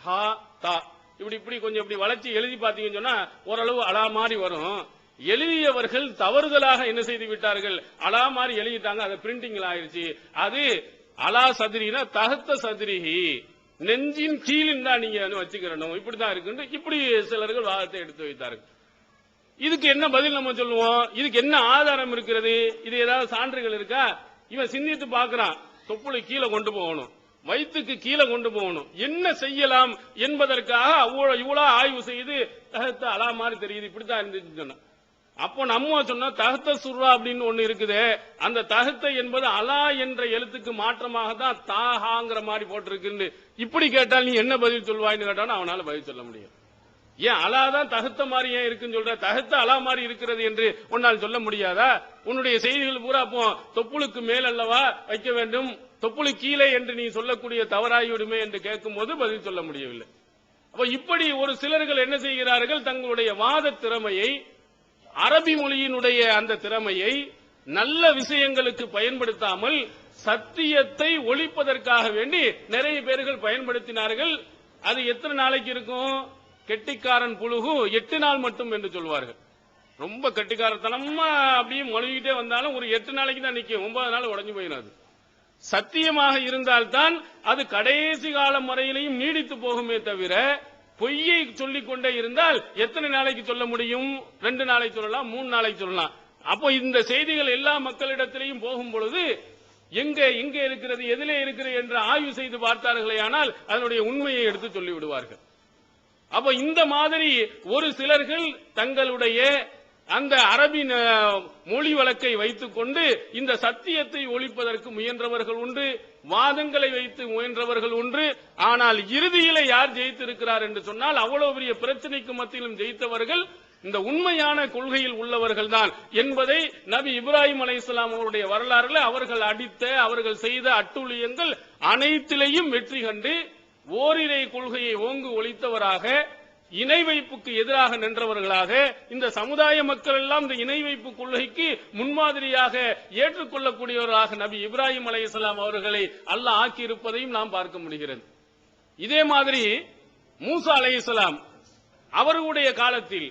ஹா தா இப்படி இப்படி கொஞ்சம் இப்படி வளர்ச்சி எழுதி பார்த்தீங்கன்னு சொன்னா ஓரளவு அலா மாதிரி வரும். எழுதியவர்கள் தவறுதலாக என்ன செய்து விட்டார்கள், அலா மாதிரி எழுதிட்டாங்க, அது பிரிண்டிங் ஆயிருச்சு. அது அலா சதுரினா தகுத்த சதுரிஹி, நெஞ்சின் கீழின் தான் நீங்க வச்சுக்கிறணும், இப்படிதான் இருக்கு. இப்படி சிலர்கள் வாதத்தை எடுத்து வைத்தார்கள். இதுக்கு என்ன பதில் நம்ம சொல்லுவோம், இதுக்கு என்ன ஆதாரம் இருக்கிறது, இது ஏதாவது சான்றுகள் இருக்கா? இவன் சிந்தித்து பார்க்கிறான், தொப்புளை கீழே கொண்டு போகணும், வயிற்றுக்கு கீழே கொண்டு போகணும், என்ன செய்யலாம் என்பதற்காக இவ்வளவு ஆய்வு செய்து தகத்த அலா மாதிரி தெரியுது, இப்படித்தான் இருந்துச்சு சொன்ன. அப்போ நம்ம சொன்ன தகத்த சுர்ரா அப்படின்னு ஒண்ணு இருக்குது, அந்த தகத்த என்பது அலா என்ற எழுத்துக்கு மாற்றமாக தான் தாஹாங்கிற மாதிரி போட்டிருக்குன்னு. இப்படி கேட்டால் நீ என்ன பதில் சொல்வாய்ன்னு கேட்டாலும் அவனால பதில் சொல்ல முடியும். ஏன் அலாதான் தகுத்த மாதிரி ஏன் இருக்குன்னு சொல்ற, தகுத்த அலா மாதிரி இருக்கிறது என்று உன்னால் சொல்ல முடியாதா? உன்னுடைய செய்திகள் பூரா அப்போ தொப்புளுக்கு மேல் அல்லவா வைக்க வேண்டும், தொப்புளு கீழே என்று நீ சொல்லக்கூடிய தவறாகிவிடுமே என்று கேட்கும் போது பதில் சொல்ல முடியவில்லை. அப்ப இப்படி ஒரு சிலர்கள் என்ன செய்கிறார்கள், தங்களுடைய வாத திறமையை, அரபி மொழியினுடைய அந்த திறமையை நல்ல விஷயங்களுக்கு பயன்படுத்தாமல் சத்தியத்தை ஒழிப்பதற்காக வேண்டி நிறைய பேர்கள் பயன்படுத்தினார்கள். அது எத்தனை நாளைக்கு இருக்கும்? கெட்டிக்காரன் புழுகு 8 நாள் மட்டும் என்று சொல்வார்கள். ரொம்ப கெட்டிக்காரத்தனமா அப்படியே மொழிகிட்டே வந்தாலும் ஒரு 8 நாளைக்கு தான் நிற்கும், 9 நாள் உடஞ்சு போயிடாது. சத்தியமாக இருந்தால்தான் அது கடைசி காலம் வரையிலையும் நீடித்து போகுமே தவிர, பொய்யை சொல்லிக் கொண்டே இருந்தால் எத்தனை நாளைக்கு சொல்ல முடியும்? 2 நாளைக்கு சொல்லலாம், 3 நாளைக்கு சொல்லலாம். அப்போ இந்த செய்திகள் எல்லா மக்களிடத்திலையும் போகும் பொழுது எங்கே இருக்கிறது, எதிலே இருக்கிறது என்று ஆய்வு செய்து பார்த்தார்களே ஆனால் அதனுடைய உண்மையை எடுத்து சொல்லிவிடுவார்கள். அப்ப இந்த மாதிரி ஒரு சிலர்கள் தங்களுடைய அந்த அரபி மொழி வழக்கை வைத்துக் கொண்டு இந்த சத்தியத்தை ஒழிப்பதற்கு முயன்றவர்கள் உண்டு, வாதங்களை வைத்து முயன்றவர்கள் உண்டு. ஆனால் இறுதியில யார் ஜெயித்திருக்கிறார் என்று சொன்னால், அவ்வளவு பெரிய பிரச்சனைக்கு மத்தியிலும் ஜெயித்தவர்கள் இந்த உண்மையான கொள்கையில் உள்ளவர்கள் தான் என்பதை நபி இப்ராஹிம் அலைஹிஸ்ஸலாம் அவருடைய வரலாறுல அவர்கள் அடித்த, அவர்கள் செய்த அட்டூழியங்கள் அனைத்திலையும் வெற்றி கண்டு ஓரிரை கொள்கையை ஓங்கு ஒழித்தவராக, இணை வைப்புக்கு எதிராக நின்றவர்களாக, இந்த சமுதாய மக்கள் எல்லாம் இந்த இணை வைப்பு கொள்கைக்கு முன்மாதிரியாக ஏற்றுக்கொள்ளக்கூடியவர்களாக நபி இப்ராஹிம் அலைஹிஸ்ஸலாம் அவர்களை அல்லாஹ் ஆக்கியிருப்பதையும் நாம் பார்க்க முடிகிறது. இதே மாதிரி மூசா அலைஹிஸ்ஸலாம் அவர்களுடைய காலத்தில்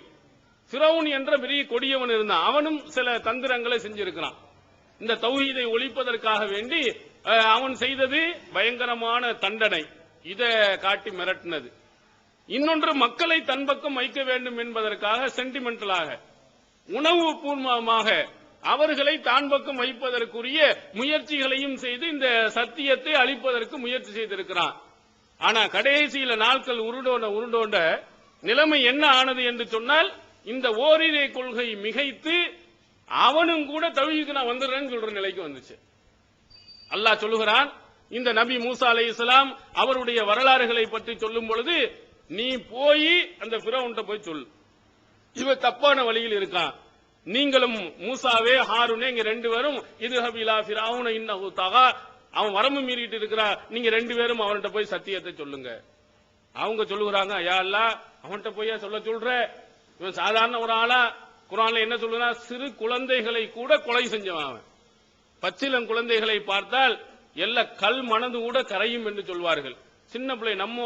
ஃபிரௌன் என்ற பெரிய கொடியவன் இருந்தான். அவனும் சில தந்திரங்களை செஞ்சிருக்கிறான். இந்த தௌஹீதை ஒழிப்பதற்காக வேண்டி அவன் செய்தது பயங்கரமான தண்டனை, இதை காட்டி மிரட்டினது. இன்னொன்று, மக்களை தன் பக்கம் வைக்க வேண்டும் என்பதற்காக சென்டிமெண்டலாக, உணவு பூர்வமாக அவர்களை தான் பக்கம் வைப்பதற்குரிய முயற்சிகளையும் செய்து இந்த சத்தியத்தை அழிப்பதற்கு முயற்சி செய்திருக்கிறான். ஆனா கடைசியில நாட்கள் உருண்டோண்ட நிலைமை என்ன ஆனது என்று சொன்னால், இந்த ஓரிரை கொள்கை மிகைத்து அவனும் கூட தௌஹீதுக்கு நான் வந்துடுறேன்னு சொல்ற நிலைக்கு வந்துச்சு. அல்லாஹ் சொல்லுகிறான், இந்த நபி மூசா அலைஹிஸ்ஸலாம் அவருடைய வரலாறுகளை பற்றி சொல்லும் பொழுது, நீ போய் அந்த ஃபிரௌன்ட்ட போய் சொல்லு, இவன் தப்பான வழியில் இருக்கான், நீங்களும் மூசாவே ஹாரூனே இங்க 2 பேரும் இதுஹப் இலா ஃபிரௌன இன்னஹு தகா, அவன் வரம்பு மீறிட்டு இருக்கிறா, நீங்க 2 பேரும் அவன்கிட்ட போய் சத்தியத்தை சொல்லுங்க. அவங்க சொல்லுகிறாங்க, யா அல்லாஹ் அவன்கிட்ட போய் சொல்ற, இவன் சாதாரண ஒரு ஆளா? குர்ஆன்ல என்ன சொல்லுனா, சிறு குழந்தைகளை கூட கொலை செஞ்சவன் அவன். பச்சிலம் குழந்தைகளை பார்த்தால் எல்லா கல் மனது கூட கரையும் என்று சொல்வார்கள். சின்ன பிள்ளை, நம்ம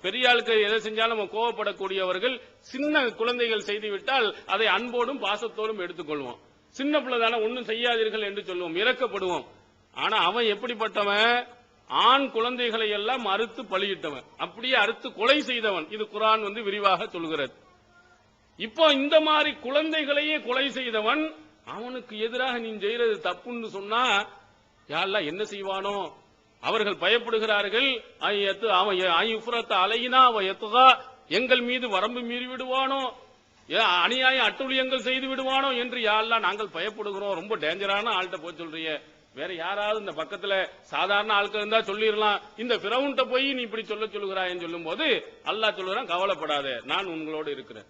பெரிய ஆளுக்கு எதை செஞ்சாலும் நம்ம கோவப்படக்கூடியவர்கள், சின்ன குழந்தைகள் செய்துவிட்டால் அதை அன்போடும் பாசத்தோடும் எடுத்துக்கொள்வோம். சின்ன பிள்ளை தானே, ஒன்னும் செய்யாதீர்கள் என்று சொல்லுவோம், இரக்கப்படுவோம். ஆனா அவன் எப்படிப்பட்டவன்? ஆண் குழந்தைகளை எல்லாம் அறுத்து பலியிட்டவன், அப்படியே அறுத்து கொலை செய்தவன். இது குர்ஆன் விரிவாக சொல்கிறது. இப்போ இந்த மாதிரி குழந்தைகளையே கொலை செய்தவன், அவனுக்கு எதிராக நீ செய்யறது தப்புன்னு சொன்னா யா அல்லாஹ் என்ன செய்வானோ? அவர்கள் பயப்படுகிறார்கள், எங்கள் மீது வரம்பு மீறி விடுவானோ, அநியாய அட்டுழியங்கள் செய்து விடுவானோ என்று யா அல்லாஹ் நாங்கள் பயப்படுகிறோம். ரொம்ப டேஞ்சரான ஆள்கிட்ட போய் சொல்றிய, வேற யாராவது இந்த பக்கத்துல சாதாரண ஆட்கள் இருந்தா சொல்லிடலாம், இந்த ஃபிரௌன்ட்ட போய் நீ இப்படி சொல்லுகிறாய் சொல்லும் போது அல்லாஹ் சொல்லுறான், கவலைப்படாதே, நான் உங்களோடு இருக்கிறேன்,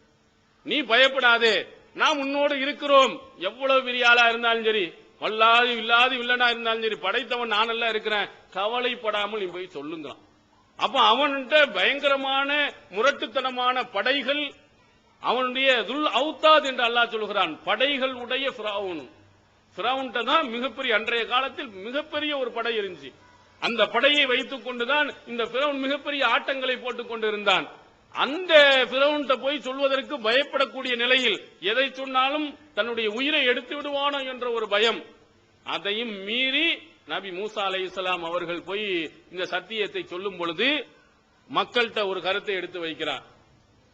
நீ பயப்படாதே, நாம் உன்னோடு இருக்கிறோம். எவ்வளவு பெரிய ஆளா இருந்தாலும் சரி, வல்லாது இல்லாது வில்லனா இருந்தாலும் சரி, படைத்தவன் நான் எல்லாம் இருக்கிறேன், கவலைப்படாமல் நீ போய் சொல்லுங்க. அப்ப அவன்கிட்ட பயங்கரமான முரட்டுத்தனமான படைகள், அவனுடைய துல் அவுத்தாத் என்று அல்லாஹ் சொல்லுகிறான், படைகள் உடைய ஃபிரௌன்ட்ட தான் மிகப்பெரிய, அன்றைய காலத்தில் மிகப்பெரிய ஒரு படை இருந்துச்சு. அந்த படையை வைத்துக் கொண்டுதான் இந்த ஃபிரௌன் மிகப்பெரிய ஆட்டங்களை போட்டுக் கொண்டிருந்தான். அந்த ஃபிரௌன்ட்ட போய் சொல்வதற்கு பயப்படக்கூடிய நிலையில், எதை சொன்னாலும் தன்னுடைய உயிரை எடுத்து விடுவானோ என்ற ஒரு பயம், அதையும் மீறி நபி மூசா அலைஹிஸ்ஸலாம் அவர்கள் போய் இந்த சத்தியத்தை சொல்லும் பொழுது மக்கள்கிட்ட ஒரு கருத்தை எடுத்து வைக்கிறார்.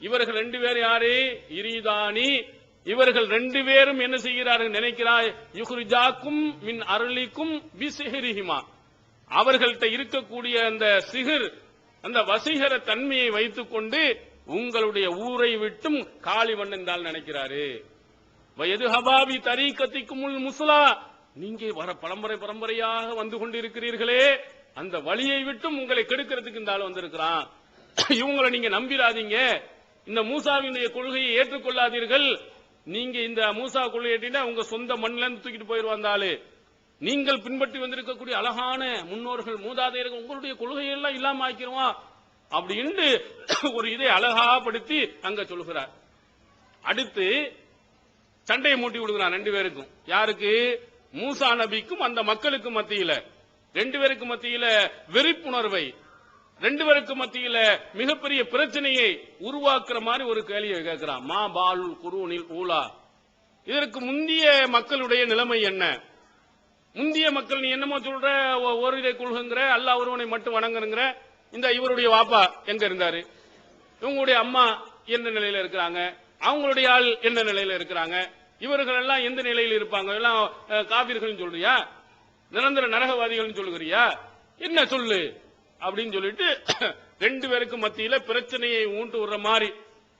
இவர்கள் 2 பேர் யாரு? இரிதானி, இவர்கள் 2 பேரும் என்ன செய்கிறார்கள் நினைக்கிறாய், யுஹ்ரிஜாக்கும் மின் அர்லிக்கும் பிசிஹ்ரிஹிமா, அவர்கள்ட்ட இருக்கக்கூடிய அந்த சிஹர், அந்த வசீகர தன்மையை வைத்துக் கொண்டு உங்களுடைய ஊரை விட்டும் காலிவன் என்றால் நினைக்கிறாரு. வயது ஹபாபி தரீக்கத்திக்குமுல் முஸ்லா, நீங்க வர பரம்பரையாக வந்து கொண்டிருக்கிறீர்களே, அந்த வழியை விட்டும் உங்களை கெடுக்கிறதுக்கு இந்த ஆள் வந்திருக்கிறான். இவங்களை நீங்க நம்பிராதீங்க, இந்த மூசாவினுடைய கொள்கையை ஏற்றுக்கொள்ளாதீர்கள். நீங்க இந்த மூசா கொள்கையிட்டா உங்க சொந்த மண்ணில இருந்து தூக்கிட்டு போயிருவாந்தாலு, நீங்கள் பின்பற்றி வந்திருக்கக்கூடிய அழகான முன்னோர்கள் மூதாதையர்கள் உங்களுடைய கொள்கையெல்லாம் இல்லாம ஆக்கிடுவான். அப்படின்னு ஒரு இதை அழகாப்படுத்தி அங்க சொல்கிறார். அடுத்து சண்டையை மூட்டி விடுகிறான் ரெண்டு பேருக்கும். யாருக்கு? மூசா நபிக்கும் அந்த மக்களுக்கு மத்தியில, ரெண்டு பேருக்கு மத்தியில வெறுப்புணர்வை, ரெண்டு பேருக்கு மத்தியில மிகப்பெரிய பிரச்சனையை உருவாக்குற மாதிரி ஒரு கேள்வியை கேட்கிறான். மா பாலுல் குரூனில் ஊலா, இதற்கு முந்திய மக்களுடைய நிலைமை என்ன? முந்திய மக்கள் நீ என்னமோ சொல்ற, ஓரிரை கொள்கைங்கிற, அல்லாஹ் ஒருவனை மட்டும் வணங்குங்கிற. இந்த இவருடைய வாப்பா எங்க இருந்தாரு, இவங்களுடைய அம்மா எந்த நிலையில இருக்கிறாங்க, அவங்களுடைய ஆள் எந்த நிலையில இருக்கிறாங்க, இவர்கள் எல்லாம் எந்த நிலையில் இருப்பாங்க? எல்லாம் காபிர்கள் சொல்றியா, நிரந்தர நரகவாதிகள் சொல்லுகிறியா, என்ன சொல்லு அப்படின்னு சொல்லிட்டு ரெண்டு பேருக்கு மத்தியில பிரச்சனையை ஊண்டு விடுற மாதிரி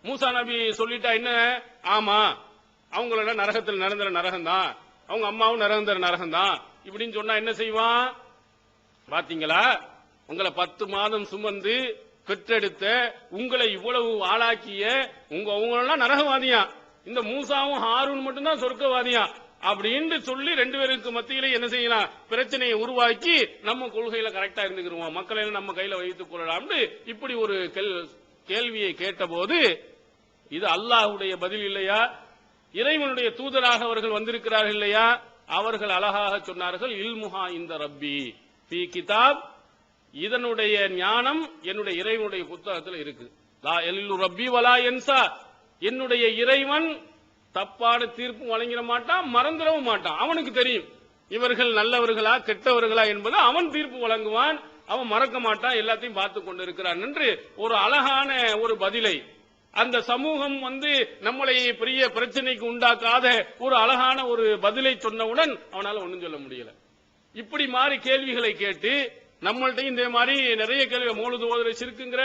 மூசா நபி சொல்லிட்டா என்ன, ஆமா அவங்களோட நரகத்தில் நிரந்தர நரகம் தான், அவங்க அம்மாவும் நிரந்தர நரகம் தான் இப்படின்னு சொன்னா என்ன செய்வான்? பாத்தீங்களா, உங்களை 10 மாதம் சுமந்து பெற்றெடுத்த, உங்களை இவ்வளவு ஆளாக்கிய உங்களெல்லாம் நரகவாதியா, இந்த மூசாவும் ஹாரூன் மட்டும்தான் சொர்க்கவாதியா அப்படின்னு சொல்லி ரெண்டு பேருக்கு மத்தியில என்ன செய்யலாம்? பிரச்சனையை உருவாக்கி நம்ம கொள்கையில கரெக்டா இருந்துக்கிறோம், மக்களை நம்ம கையில வைத்துக் கொள்ளலாம். இப்படி ஒரு கேள்வியை கேட்ட போது இது அல்லாஹ்வுடைய பதில் இல்லையா? இறைவனுடைய தூதராக அவர்கள் வந்திருக்கிறார்கள் இல்லையா? அவர்கள் அழகாக சொன்னார்கள், இல்முஹா இந்த ரப்பி ஃபீ கிதாப், இதனுடைய ஞானம் என்னுடைய இறைவனுடைய புத்தகத்தில் இருக்கு. லா எலில்லு ரப்பி வலா யன்சா, என்னுடைய இறைவன் தப்பான தீர்ப்பு வழங்கிட மாட்டான், மறந்துடவும் மாட்டான். அவனுக்கு தெரியும் இவர்கள் நல்லவர்களா கெட்டவர்களா என்பது அவன் தீர்ப்பு வழங்குவான், அவன் மறக்க மாட்டான், எல்லாத்தையும் பார்த்து கொண்டிருக்கிறான் என்று ஒரு அழகான ஒரு பதிலை அந்த சமூகம் நம்மளை பெரிய பிரச்சனைக்கு உண்டாக்காத ஒரு அழகான ஒரு பதிலை சொன்னவுடன் அவனால ஒண்ணும் சொல்ல முடியல. இப்படி மாதிரி கேள்விகளை கேட்டு நம்மள்ட்டையும் இந்த மாதிரி நிறைய கேள்வி, மௌலுது ஓதுற சிறுக்குங்கிற,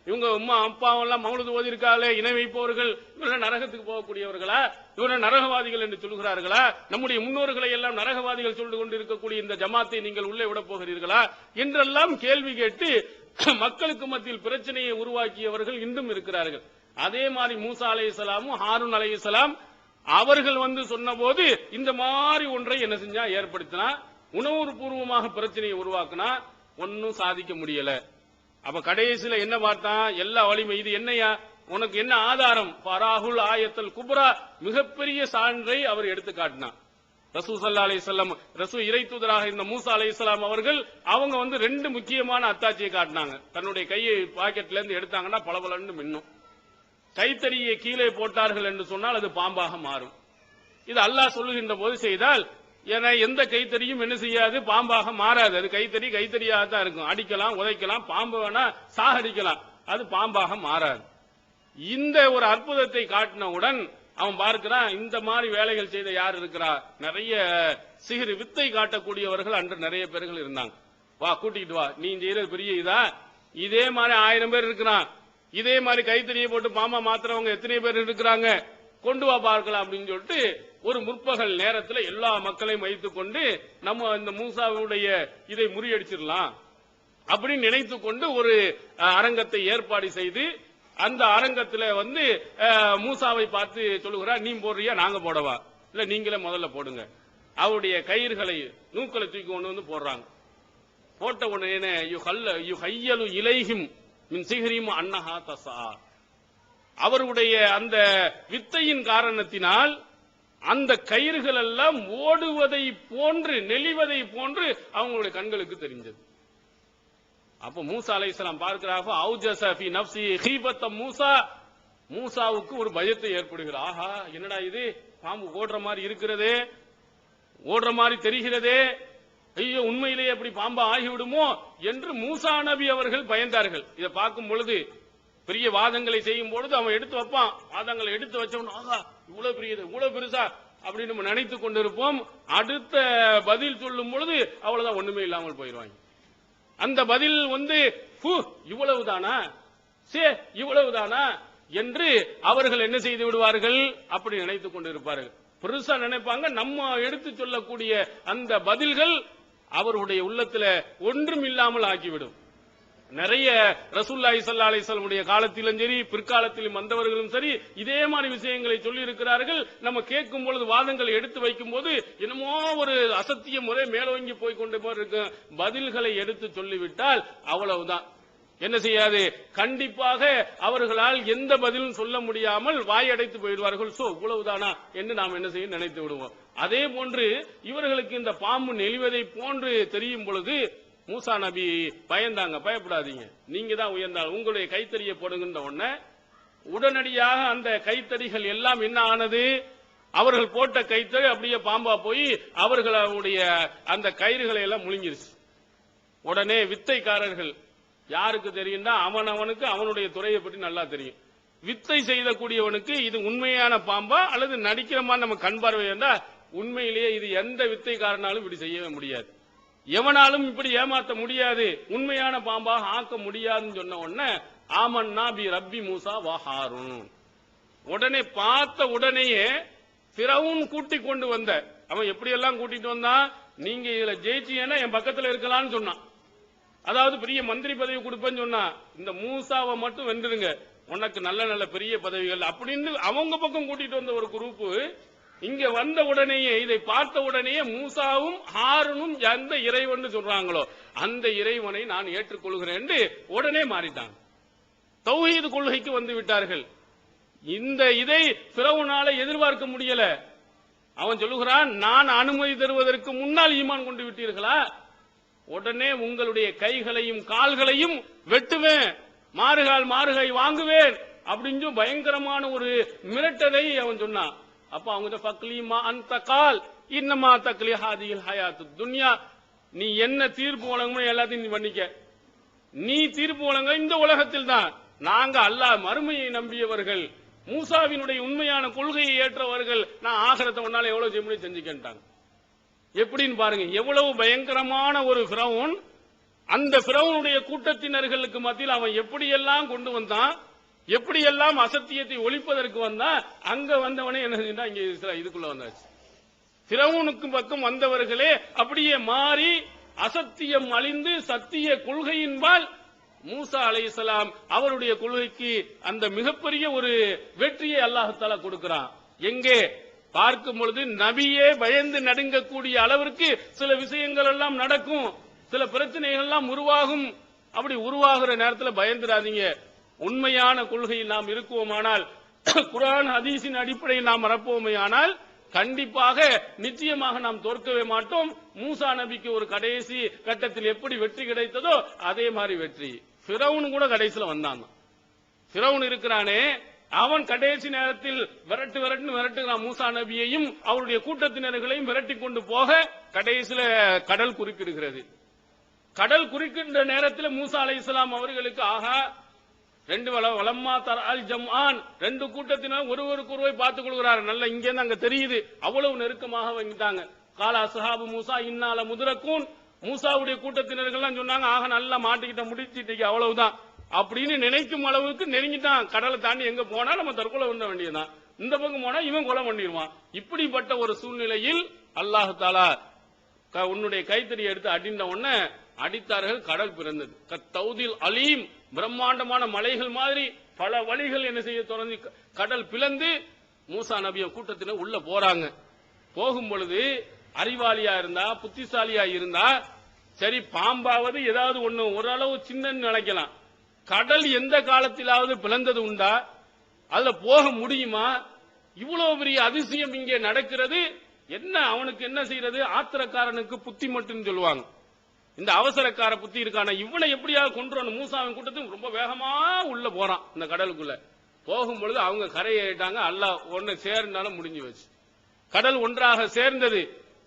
இவங்க அம்மா அப்பாவெல்லாம் மௌலுது ஓதி இருக்காளே, இணை வைப்பவர்கள், இவர்கள் நரகத்துக்கு போகக்கூடியவர்களா, இவர்கள் நரகவாதிகள் என்று சொல்கிறார்களா, நம்முடைய முன்னோர்களை எல்லாம் நரகவாதிகள் சொல்லிக் கொண்டிருக்கக்கூடிய இந்த ஜமாத்தை நீங்கள் உள்ளே விட போகிறீர்களா என்றெல்லாம் கேள்வி கேட்டு மக்களுக்கு மத்தியில் பிரச்சனையை உருவாக்கியவர்கள் இன்றும் இருக்கிறார்கள். அதே மாதிரி மூசா அலைஹிஸ்ஸலாமும் ஹாரூன் அலைஹிஸ்ஸலாம் அவர்கள் சொன்ன போது இந்த மாதிரி ஒன்றை என்ன செஞ்சா ஏற்படுத்தினா, உணர்வு பூர்வமாக பிரச்சனையை உருவாக்குனா, ஒன்னும் சாதிக்க முடியல. அப்ப கடைசியில என்ன பார்த்தான்? எல்லா வலிமை இது என்னையா, உனக்கு என்ன ஆதாரம்? பராகுல் ஆயத்தல் குப்ரா, மிகப்பெரிய சான்றை அவர் எடுத்து காட்டினார். ரசூல் ஸல்லல்லாஹு அலைஹி வஸல்லம், ரசூல் இறை தூதராக இந்த மூசா அலைஹிஸ்ஸலாம் அவர்கள் அவங்க ரெண்டு முக்கியமான அத்தாட்சியை காட்டினாங்க. தன்னுடைய கையை பாக்கெட்ல இருந்து எடுத்தாங்கன்னா பளபளன்னு மின்னும். கைத்தறியை கீழே போட்டார்கள் என்று சொன்னால் அது பாம்பாக மாறும். இது அல்லாஹ் சொல்லுகின்ற போது செய்தால், ஏன்னா எந்த கைத்தறியும் என்ன செய்யாது, பாம்பாக மாறாது. அது கைத்தறியாக தான் இருக்கும். அடிக்கலாம், உதைக்கலாம், பாம்பு வேணா சாகடிக்கலாம், அது பாம்பாக மாறாது. இந்த ஒரு அற்புதத்தை காட்டினவுடன் அவன் பார்க்கிறான், இந்த மாதிரி வேலைகள் செய்த யார் இருக்கிறா? நிறைய சிகிரி வித்தை காட்டக்கூடியவர்கள் அன்று நிறைய பேர்கள் இருந்தாங்க. வா கூட்டிட்டு வா, நீ செய்யறது பெரிய இதா, இதே மாதிரி 1000 பேர் இருக்கிறான், இதே மாதிரி கைத்தறியை போட்டு பாம்பா மாத்திரவங்க எத்தனை பேர் இருக்கிறாங்க, கொண்டு வா பார்க்கலாம் அப்படின்னு சொல்லிட்டு ஒரு முற்பகல் நேரத்தில் எல்லா மக்களையும் வைத்துக் கொண்டு நம்ம இந்த மூசாவுடைய இதை முறியடிச்சிடலாம் அப்படின்னு நினைத்து கொண்டு ஒரு அரங்கத்தை ஏற்பாடு செய்து, அந்த அரங்கத்தில் மூசாவை பார்த்து சொல்லுகிறார், நீ போடுறியா நாங்க போடவா, இல்ல நீங்களே முதல்ல போடுங்க. அவருடைய கயிறுகளை நூக்களை தூக்கி கொண்டு போடுறாங்க. போட்ட உடனே யுஹையலு இலைஹிம் மின் சிஹ்ரிம் அன்னஹா தஸா, அவருடைய அந்த வித்தையின் காரணத்தினால் அந்த கயிறுகள் எல்லாம் ஓடுவதை போன்று நெளிவதை போன்று அவங்களுடைய கண்களுக்கு தெரிஞ்சது. அப்ப மூசா அலைஹிஸ்ஸலாம் பார்க்கிறாங்க, அவுஜஸ ஃபீ நஃப்ஸி ஹீபத்த மூசா, மூசாவுக்கு ஒரு பயத்தை ஏற்படுகிறது. ஆஹா என்னடா இது, பாம்பு ஓடுற மாதிரி இருக்கிறதே, ஓடுற மாதிரி தெரிகிறதே, ஐயோ உண்மையிலேயே அப்படி பாம்பா ஆகிவிடுமோ என்று மூசா நபி அவர்கள் பயந்தார்கள். இதை பார்க்கும் பொழுது பெரிய வாதங்களை செய்யும் பொழுது அவன் எடுத்து வைப்பான், வாதங்களை எடுத்து வச்சவன், ஆகா இவ்வளவு பெரியது இவ்வளவு பெருசா அப்படின்னு நம்ம நினைத்துக் கொண்டிருப்போம். அடுத்த பதில் சொல்லும் பொழுது அவ்வளவுதான், ஒண்ணுமே இல்லாமல் போயிடுவாங்க. அந்த பதில் இவ்வளவுதானா, சே இவ்வளவுதானா என்று அவர்கள் என்ன செய்து விடுவார்கள், அப்படி நினைத்துக் கொண்டிருப்பார்கள். பெருசா நினைப்பாங்க. நம்ம எடுத்து சொல்லக்கூடிய அந்த பதில்கள் அவருடைய உள்ளத்துல ஒன்றும் இல்லாமல் ஆக்கிவிடும். நிறைய ரசூலுல்லாஹி ஸல்லல்லாஹு அலைஹி வஸல்லம் காலத்திலும் சரி பிற்காலத்திலும் வந்தவர்களும் சரி இதே மாதிரி விஷயங்களை சொல்லி இருக்கிறார்கள். நம்ம கேட்கும் பொழுது வாதங்களை எடுத்து வைக்கும் போது என்னமோ ஒரு அசத்திய முறை மேலோங்கி போய் கொண்டு இருக்கும். பதில்களை எடுத்து சொல்லிவிட்டால் அவ்வளவுதான். என்ன செய்யாது, கண்டிப்பாக அவர்களால் எந்த பதிலும் சொல்ல முடியாமல் வாயடைத்து போயிடுவார்கள். சோ இவ்வளவுதானா என்று நாம் என்ன செய்ய நினைத்து விடுவோம். அதே போன்று இவர்களுக்கு இந்த பாம்பு நெளிவதை போன்று தெரியும் பொழுது மூசா நபி பயந்தாங்க. பயப்படாதீங்க, நீங்க தான் உயர்ந்தால் உங்களுடைய கைத்தறியை போடுகின்ற உடனே உடனடியாக அந்த கைத்தறிகள் எல்லாம் என்ன ஆனது, அவர்கள் போட்ட கைத்தறி அப்படியே பாம்பா போய் அவர்களுடைய அந்த கயிறுகளை எல்லாம் முழுங்கிருச்சு. உடனே வித்தைக்காரர்கள், யாருக்கு தெரியும்னா அவனுக்கு அவனுடைய துறையை பற்றி நல்லா தெரியும். வித்தை செய்யக்கூடியவனுக்கு இது உண்மையான பாம்பா அல்லது நடிக்கிறமா நம்ம கண் பார்வை இருந்தா உண்மையிலேயே இது எந்த வித்தைக்காரனாலும் இப்படி செய்யவே முடியாது, எவனாலும் இப்படி ஏமாத்த முடியாது, உண்மையான பாம்பாக ஆக்க முடியாதுன்னு சொன்ன உடனே ஆமன்னா பி ரப்பி மூசா வ ஹாரூன். உடனே பார்த்த உடனேயே ஃபிரௌன் கூட்டி கொண்டு வந்த அவன் எப்படி எல்லாம் கூட்டிட்டு வந்தான், நீங்க இதுல ஜெயிச்சீங்கன்னா என் பக்கத்துல இருக்கலாம்னு சொன்னான். அதாவது பெரிய மந்திரி பதவி கொடுப்பேன்னு சொன்னா, இந்த மூசாவை மட்டும் வென்றுருங்க உனக்கு நல்ல நல்ல பெரிய பதவிகள் அப்படின்னு அவங்க பக்கம் கூட்டிட்டு வந்த ஒரு குரூப் இங்க வந்த உடனேயே இதை பார்த்த உடனேயே மூசாவும் ஹாரூனும் எந்த இறைவன் சொல்றாங்களோ அந்த இறைவனை நான் ஏற்றுக்கொள்கிறேன் உடனே மாறிட்டாங்க, தௌஹீது கொள்கைக்கு வந்து விட்டார்கள். இந்த இதை ஃபிரௌனால எதிர்பார்க்க முடியல. அவன் சொல்லுகிறான், நான் அனுமதி தருவதற்கு முன்னால் ஈமான் கொண்டு விட்டீர்களா, உடனே உங்களுடைய கைகளையும் கால்களையும் வெட்டுவேன், மாறுகை வாங்குவேன் அப்படின்னு பயங்கரமான ஒரு மிரட்டலை அவன் சொன்னான். அப்ப அவங்க ஃபக்லீமா அந்த கால் இன்னமா தக்லி ஹாதில் ஹயாத்து துன்யா, நீ என்ன தீர்ப்பு வழங்கணும் எல்லாத்தையும் நீ பண்ணிக்க, நீ தீர்ப்பு வழங்க இந்த உலகத்தில் தான், நாங்க அல்லாஹ் மறுமையை நம்பியவர்கள், மூசாவினுடைய உண்மையான கொள்கையை ஏற்றவர்கள், நான் ஆகிரத்தை ஒன்னால எவ்வளவு செய்ய முடியும் செஞ்சுக்கிட்டாங்க. எப்படின்னு பாருங்க, எவ்வளவு பயங்கரமான ஒரு ஃபிரௌன். அந்த ஃபிரௌனுடைய கூட்டத்தினர்களுக்கு மத்தியில் அவன் எப்படியெல்லாம் கொண்டு வந்தான், எப்படியெல்லாம் அசத்தியத்தை ஒழிப்பதற்கு வந்தான், அங்க வந்தவனே என்ன செஞ்சா இங்க இதுக்குள்ள வந்தாச்சு. ஃபிரௌனுக்கு பக்கம் வந்தவர்களே அப்படியே மாறி அசத்தியம் அழிந்து சத்திய கொள்கையின்பால் மூசா அலைஹிஸ்ஸலாம் அவருடைய கொள்கைக்கு அந்த மிகப்பெரிய ஒரு வெற்றியை அல்லாஹ் தஆலா கொடுக்கிறான். எங்கே பார்க்கும் பொழுது நபியே பயந்து நடுங்கக்கூடிய அளவிற்கு சில விஷயங்கள் எல்லாம் நடக்கும், சில பிரச்சனைகள் எல்லாம் உருவாகும். அப்படி உருவாகிற நேரத்தில் பயந்துடாதீங்க. உண்மையான கொள்கையில் நாம் இருக்குவோமானால், குர்ஆன் ஹதீஸின் அடிப்படையில் நாம் மறப்போமேயானால் கண்டிப்பாக நிச்சயமாக நாம் தோற்கவே மாட்டோம். மூசா நபிக்கு ஒரு கடைசி கட்டத்தில் எப்படி வெற்றி கிடைத்ததோ அதே மாதிரி வெற்றி ஃபிரௌன் கூட கடைசியில வந்தான். ஃபிரௌன் இருக்கிறானே அவன் கடைசி நேரத்தில் விரட்டுகிறான் மூசா நபியையும் அவருடைய கூட்டத்தினர்களையும் விரட்டி கொண்டு போக கடைசியில கடல் குறுக்கிடுகிறது. கடல் குறுக்கின்ற நேரத்தில் மூசா அலைஹிஸ்ஸலாம் அவர்களுக்கு ஆகா ரெண்டு வலம்மா தரால் ஜம்ஆன், ரெண்டு கூட்டத்தினர் ஒருவருக்கு ஒருவர் பார்த்துக் கொள்கிறார். நல்ல இங்க இருந்து அங்க தெரியுது, அவ்வளவு நெருக்கமாக வந்துட்டாங்க. காலா அஸ்ஹாபு மூசா இன்னால முதரக்கூன், மூசாவுடைய கூட்டத்தினர்கள் சொன்னாங்க, ஆக நல்லா மாட்டிக்கிட்ட முடிச்சிட்டீங்க அவ்வளவுதான் அப்படின்னு நினைக்கும் அளவுக்கு நெருங்கிட்டான். கடலை தாண்டி எங்க போனா நம்ம தற்கொலை பண்ண வேண்டியதுதான், இந்த பக்கம் போனா இவன் கொலை பண்ணிடுவான். இப்படிப்பட்ட ஒரு சூழ்நிலையில் அல்லாஹ் தஆலா உன்னுடைய கைத்தறி எடுத்து அடிந்த உடனே அடித்தார்கள், கடல் பிறந்தது. கத்தௌதில் அலீம், பிரம்மாண்டமான மலைகள் மாதிரி பல வழிகள் என்ன செய்ய தொடர்ந்து கடல் பிளந்து மூசா நபிய கூட்டத்தினர் உள்ள போறாங்க. போகும் பொழுது அறிவாளியா இருந்தா புத்திசாலியா இருந்தா சரி, பாம்பாவது ஏதாவது ஒண்ணு ஓரளவு சின்னன்னு நினைக்கலாம். கடல் எந்த காலத்திலாவது பிளந்தது உண்டா, அதுல போக முடியுமா? இவ்வளவு பெரிய அதிசயம் இங்கே நடக்கிறது. என்ன அவனுக்கு என்ன செய்யறது, ஆத்திரக்காரனுக்கு புத்தி மட்டும் சொல்லுவாங்க. இந்த அவசரக்கார புத்தி இருக்கான, இவனை எப்படியாவது கொண்டு மூசாவின் கூட்டத்துக்கு ரொம்ப வேகமா உள்ள போறான். இந்த கடலுக்குள்ள போகும் பொழுது அவங்க கரையேறிட்டாங்க. அல்லாஹ் ஒன்னு சேர்ந்தாலும் முடிஞ்சு வச்சு கடல் ஒன்றாக சேர்ந்தது.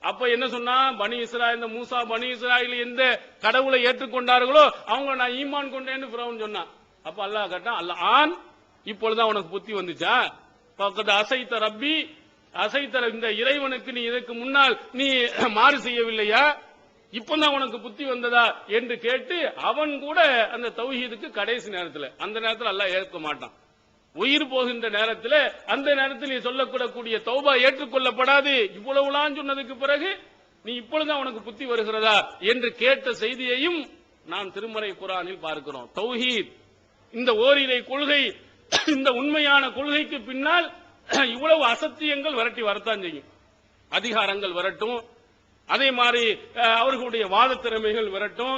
அப்ப என்ன சொன்னா, பனி இஸ்ராயேல், இந்த மூசா பனி இஸ்ராயேல் எந்த கடவுளை ஏற்றுக்கொண்டார்களோ அவங்க நான் ஈமான் கொண்டேன்னு ஃபிரௌன் சொன்னான். அப்ப அல்லாஹ் கேட்டான், அல்லாஹ் ஆன் இப்பொழுதுதான் உனக்கு புத்தி வந்துச்சா, பக்கத்து அசைத்த ரப்பி அசைத்த இந்த இறைவனுக்கு நீ இதற்கு முன்னால் நீ மாறு செய்யவில்லையா, இப்பதான் உனக்கு புத்தி வந்ததா என்று கேட்டு அவன் கூட அந்த தௌஹீதுக்கு கடைசி நேரத்தில், அந்த நேரத்தில் அல்லாஹ் ஏற்க மாட்டான். உயிர் போகின்ற நேரத்தில் அந்த நேரத்தில் சொல்லக்கூடக்கூடிய தௌபா ஏற்றுக்கொள்ளப்படாது. இவ்வளவுலாம் சொன்னதுக்கு பிறகு நீ இப்பொழுதுதான் உனக்கு புத்தி வருகிறதா என்று கேட்ட செய்தியையும் நாம் திருமறை குர்ஆனில் பார்க்கிறோம். தௌஹீத், இந்த ஓரிரை கொள்கை, இந்த உண்மையான கொள்கைக்கு பின்னால் இவ்வளவு அசத்தியங்கள் விரட்டி வரத்தான் செய்யும். அதிகாரங்கள் வரட்டும், அதே மாதிரி அவர்களுடைய வாத திறமைகள் வரட்டும்,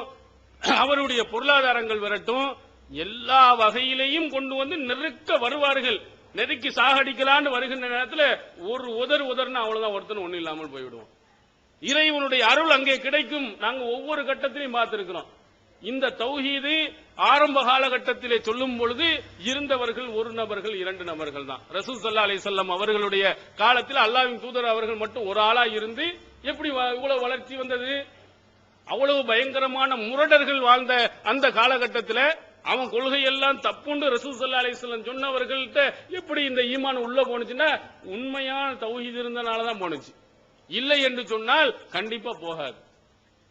அவருடைய பொருளாதாரங்கள் வரட்டும், எல்லா வகையிலையும் கொண்டு வந்து நெருக்க வருவார்கள். நெருக்கி சாகடிக்கலான்னு வருகின்ற நேரத்தில் ஒரு உதர்னா அவ்வளவுதான், ஒருத்தன் ஒண்ணு இல்லாமல் போய்விடுவோம். இறைவனுடைய அருள் அங்கே கிடைக்கும். நாங்க ஒவ்வொரு கட்டத்திலையும் பார்த்திருக்கிறோம். இந்த தௌஹீது ஆரம்ப காலகட்டத்திலே சொல்லும் பொழுது இருந்தவர்கள் ஒரு நபர்கள், இரண்டு நபர்கள் தான். ரசூல் ஸல்லல்லாஹு அலைஹி வஸல்லம் அவர்களுடைய காலத்தில் அல்லாஹ்வின் தூதர் அவர்கள் மட்டும் ஒரு ஆளா இருந்து எப்படி இவ்வளவு வளர்ச்சி வந்தது? அவ்வளவு பயங்கரமான முரடர்கள் வாழ்ந்த அந்த காலகட்டத்தில் அவன் கொள்கையெல்லாம் தப்புண்டு ரசூல் ஸல்லல்லாஹு அலைஹி வஸல்லம் சொன்னவர்கள்ட்ட எப்படி இந்த ஈமான் உள்ள போனுச்சுன்னா உண்மையான தௌஹீது இருந்தனாலதான் போனுச்சு. இல்லை என்று சொன்னால் கண்டிப்பா போகாது.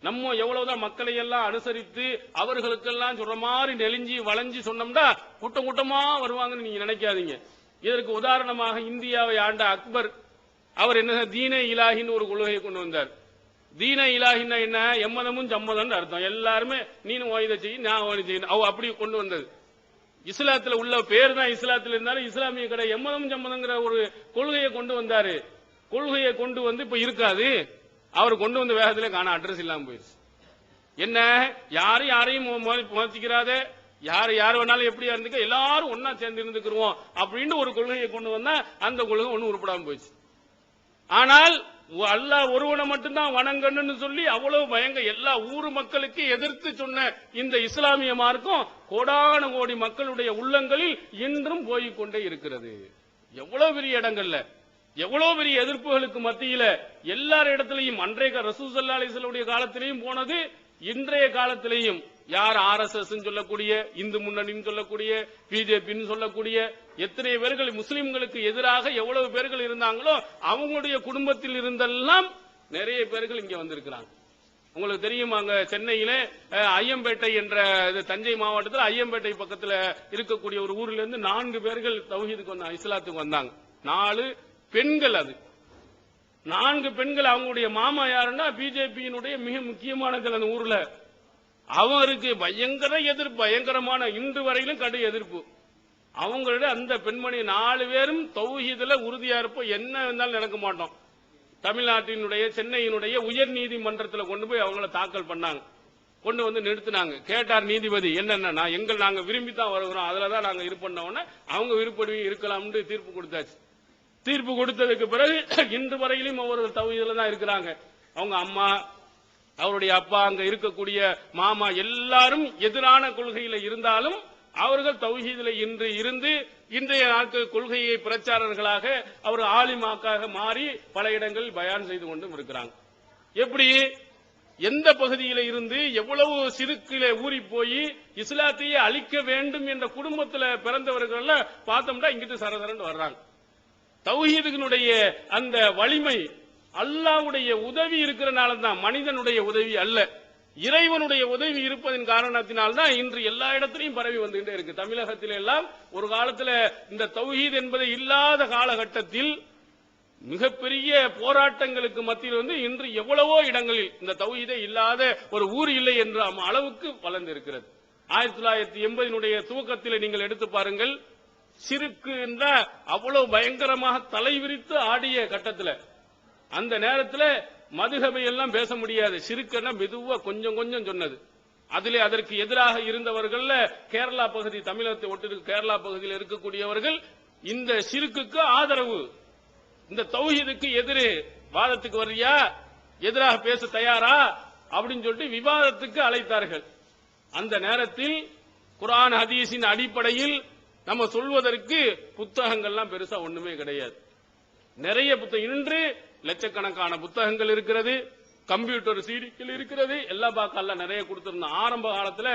நம்ம எவ்வளவுதான் மக்களை எல்லாம் அனுசரித்து அவர்களுக்கெல்லாம் சொல்ற மாதிரி நெலிஞ்சி வளைஞ்சி சொன்னோம்னா கூட்டம் கூட்டமா வருவாங்கன்னு நீங்க நினைக்காதீங்க. இதற்கு உதாரணமாக இந்தியாவை ஆண்ட அக்பர் அவர் என்ன தீன இலாஹின்னு ஒரு கொள்கையை கொண்டு வந்தார். தீன இலாஹின்னா என்ன? எம்மதமும் சம்மதம் அர்த்தம். எல்லாருமே நீனும் ஓய்தை செய்யும், நான் ஓய்தை செய்யணும், அப்படி கொண்டு வந்தது. இஸ்லாத்துல உள்ள பேர் தான் இஸ்லாத்துல இருந்தாலும் இஸ்லாமிய கடை எம்மதமும் சம்மதங்கிற ஒரு கொள்கையை கொண்டு வந்தாரு. கொள்கையை கொண்டு வந்து இப்ப இருக்காது. அவர் கொண்டு வந்த வேகத்திலே காண அட்ரஸ் இல்லாம போயிருச்சு. என்ன யாரையும் முயற்சிக்கிறாத, யார் வேணாலும் எப்படியா இருந்துக்க, எல்லாரும் ஒன்னா சேர்ந்து இருந்துக்கிறோம் அப்படின்னு ஒரு கொள்கையை கொண்டு வந்தா அந்த கொள்கை ஒன்னும் உருப்படாம போயிடுச்சு. ஆனால் அல்லாஹ் ஒருவனை மட்டும்தான் வணங்கணும்னு சொல்லி அவ்வளவு பயங்க எல்லா ஊர் மக்களுக்கு எதிர்த்து சொன்ன இந்த இஸ்லாமிய மார்க்கம் கோடான கோடி மக்களுடைய உள்ளங்களில் இன்றும் போய்கொண்டே இருக்கிறது. எவ்வளவு பெரிய இடங்கள்ல, எவ்வளவு பெரிய எதிர்ப்புகளுக்கு மத்தியில எல்லார் இடத்திலையும் அன்றைய ரசூல் ஸல்லல்லாஹு அலைஹி வஸல்லம் காலத்திலையும் போனது, இன்றைய காலத்திலையும் யார் RSS சொல்லக்கூடிய, இந்து முன்னணின்னு சொல்லக்கூடிய, பிஜேபின்னு சொல்லக்கூடிய எத்தனை பேர்கள் முஸ்லிம்களுக்கு எதிராக எவ்வளவு பேர்கள் இருந்தாங்களோ அவங்களுடைய குடும்பத்தில் இருந்தெல்லாம் நிறைய பேர்கள் இங்க வந்திருக்கிறாங்க. உங்களுக்கு தெரியும், அங்க சென்னையில ஐயம்பேட்டை என்ற தஞ்சை மாவட்டத்தில் ஐயம்பேட்டை பக்கத்தில் இருக்கக்கூடிய ஒரு ஊர்ல இருந்து 4 பேர்கள் தௌஹீதுக்கு வந்தாங்க, இஸ்லாத்துக்கு வந்தாங்க. 4 பெண்கள். அது 4 பெண்கள். அவங்களுடைய மாமா யாருன்னா பிஜேபியினுடைய மிக முக்கியமானது அந்த ஊர்ல. அவருக்கு பயங்கர எதிர்ப்பு, பயங்கரமான இன்று வரையிலும் கடு எதிர்ப்பு. அவங்களோட அந்த பெண்மணி 4 பேரும் தௌஹீதுல உறுதியா இருப்போம், என்ன இருந்தாலும் நடக்க மாட்டோம். தமிழ்நாட்டினுடைய சென்னையினுடைய உயர் நீதிமன்றத்தில் கொண்டு போய் அவங்கள தாக்கல் பண்ணாங்க, கொண்டு வந்து நிறுத்தினாங்க. கேட்டார் நீதிபதி, என்னன்னா நாங்க விரும்பித்தான் வருகிறோம், அதுலதான் நாங்க இருப்போம்னா அவங்க விருப்படி இருக்கலாம்னு தீர்ப்பு கொடுத்தாச்சு. தீர்ப்பு கொடுத்ததுக்கு பிறகு இன்று வரையிலும் அவர்கள் தௌஹீதுல தான் இருக்கிறாங்க. அவங்க அம்மா, அவருடைய அப்பா, அங்க இருக்கக்கூடிய மாமா எல்லாரும் எதிரான கொள்கையில இருந்தாலும் அவர்கள் தௌஹீதுல இன்று இருந்து இன்றைய நாட்கள் கொள்கையை பிரச்சாரர்களாக அவர் ஆலிமாக்காக மாறி பல இடங்களில் பயான் செய்து கொண்டும் இருக்கிறாங்க. எப்படி எந்த பகுதியில இருந்து எவ்வளவு சிறுக்கில ஊறி போய் இஸ்லாத்தையே அழிக்க வேண்டும் என்ற குடும்பத்தில் பிறந்தவர்கள் பார்த்தோம்னா இங்கிட்டு சரசரன்னு வர்றாங்க. தௌஹீதுனுடைய அந்த வலிமை அல்லாஹ்வுடைய உதவி இருக்கிறனால தான், மனிதனுடைய உதவி அல்ல, இறைவனுடைய உதவி இருப்பதன் காரணத்தினால்தான் இன்று எல்லா இடத்திலையும் பரவி வந்துகிட்டே இருக்கு. தமிழகத்தில் எல்லாம் ஒரு காலத்தில் இந்த தௌஹீத் என்பது இல்லாத காலகட்டத்தில் மிகப்பெரிய போராட்டங்களுக்கு மத்தியில் வந்து இன்று எவ்வளவோ இடங்களில் இந்த தௌஹீதே இல்லாத ஒரு ஊர் இல்லை என்ற அளவுக்கு வளர்ந்து இருக்கிறது. 1980 துவக்கத்தில் நீங்கள் எடுத்து பாருங்கள், சிறுக்கு என்ற அவ்வளவு பயங்கரமாக தலைவிரித்து ஆடிய கட்டத்தில், அந்த நேரத்தில் மதுஹபை எல்லாம் பேச முடியாது, சிறுக்குன்னா மெதுவா கொஞ்சம் கொஞ்சம் சொன்னது. அதிலே அதற்கு எதிராக இருந்தவர்கள் கேரளா பகுதி, தமிழகத்தை ஒட்டி கேரளா பகுதியில் இருக்கக்கூடியவர்கள் இந்த சிறுக்குக்கு ஆதரவு, இந்த தௌஹீதுக்கு எதிரே வாதத்துக்கு வர்றியா, எதிராக பேச தயாரா அப்படின்னு சொல்லிட்டு விவாதத்துக்கு அழைத்தார்கள். அந்த நேரத்தில் குர்ஆன் ஹதீஸின் அடிப்படையில் நம்ம சொல்வதற்கு புத்தகங்கள்லாம் பெருசா ஒண்ணுமே கிடையாது. நிறைய புத்தகம், இன்று லட்சக்கணக்கான புத்தகங்கள் இருக்கிறது, கம்ப்யூட்டர் சீடிகள் இருக்கிறது, எல்லா பாக்கெல்லாம் நிறைய கொடுத்திருந்தோம். ஆரம்ப காலத்துல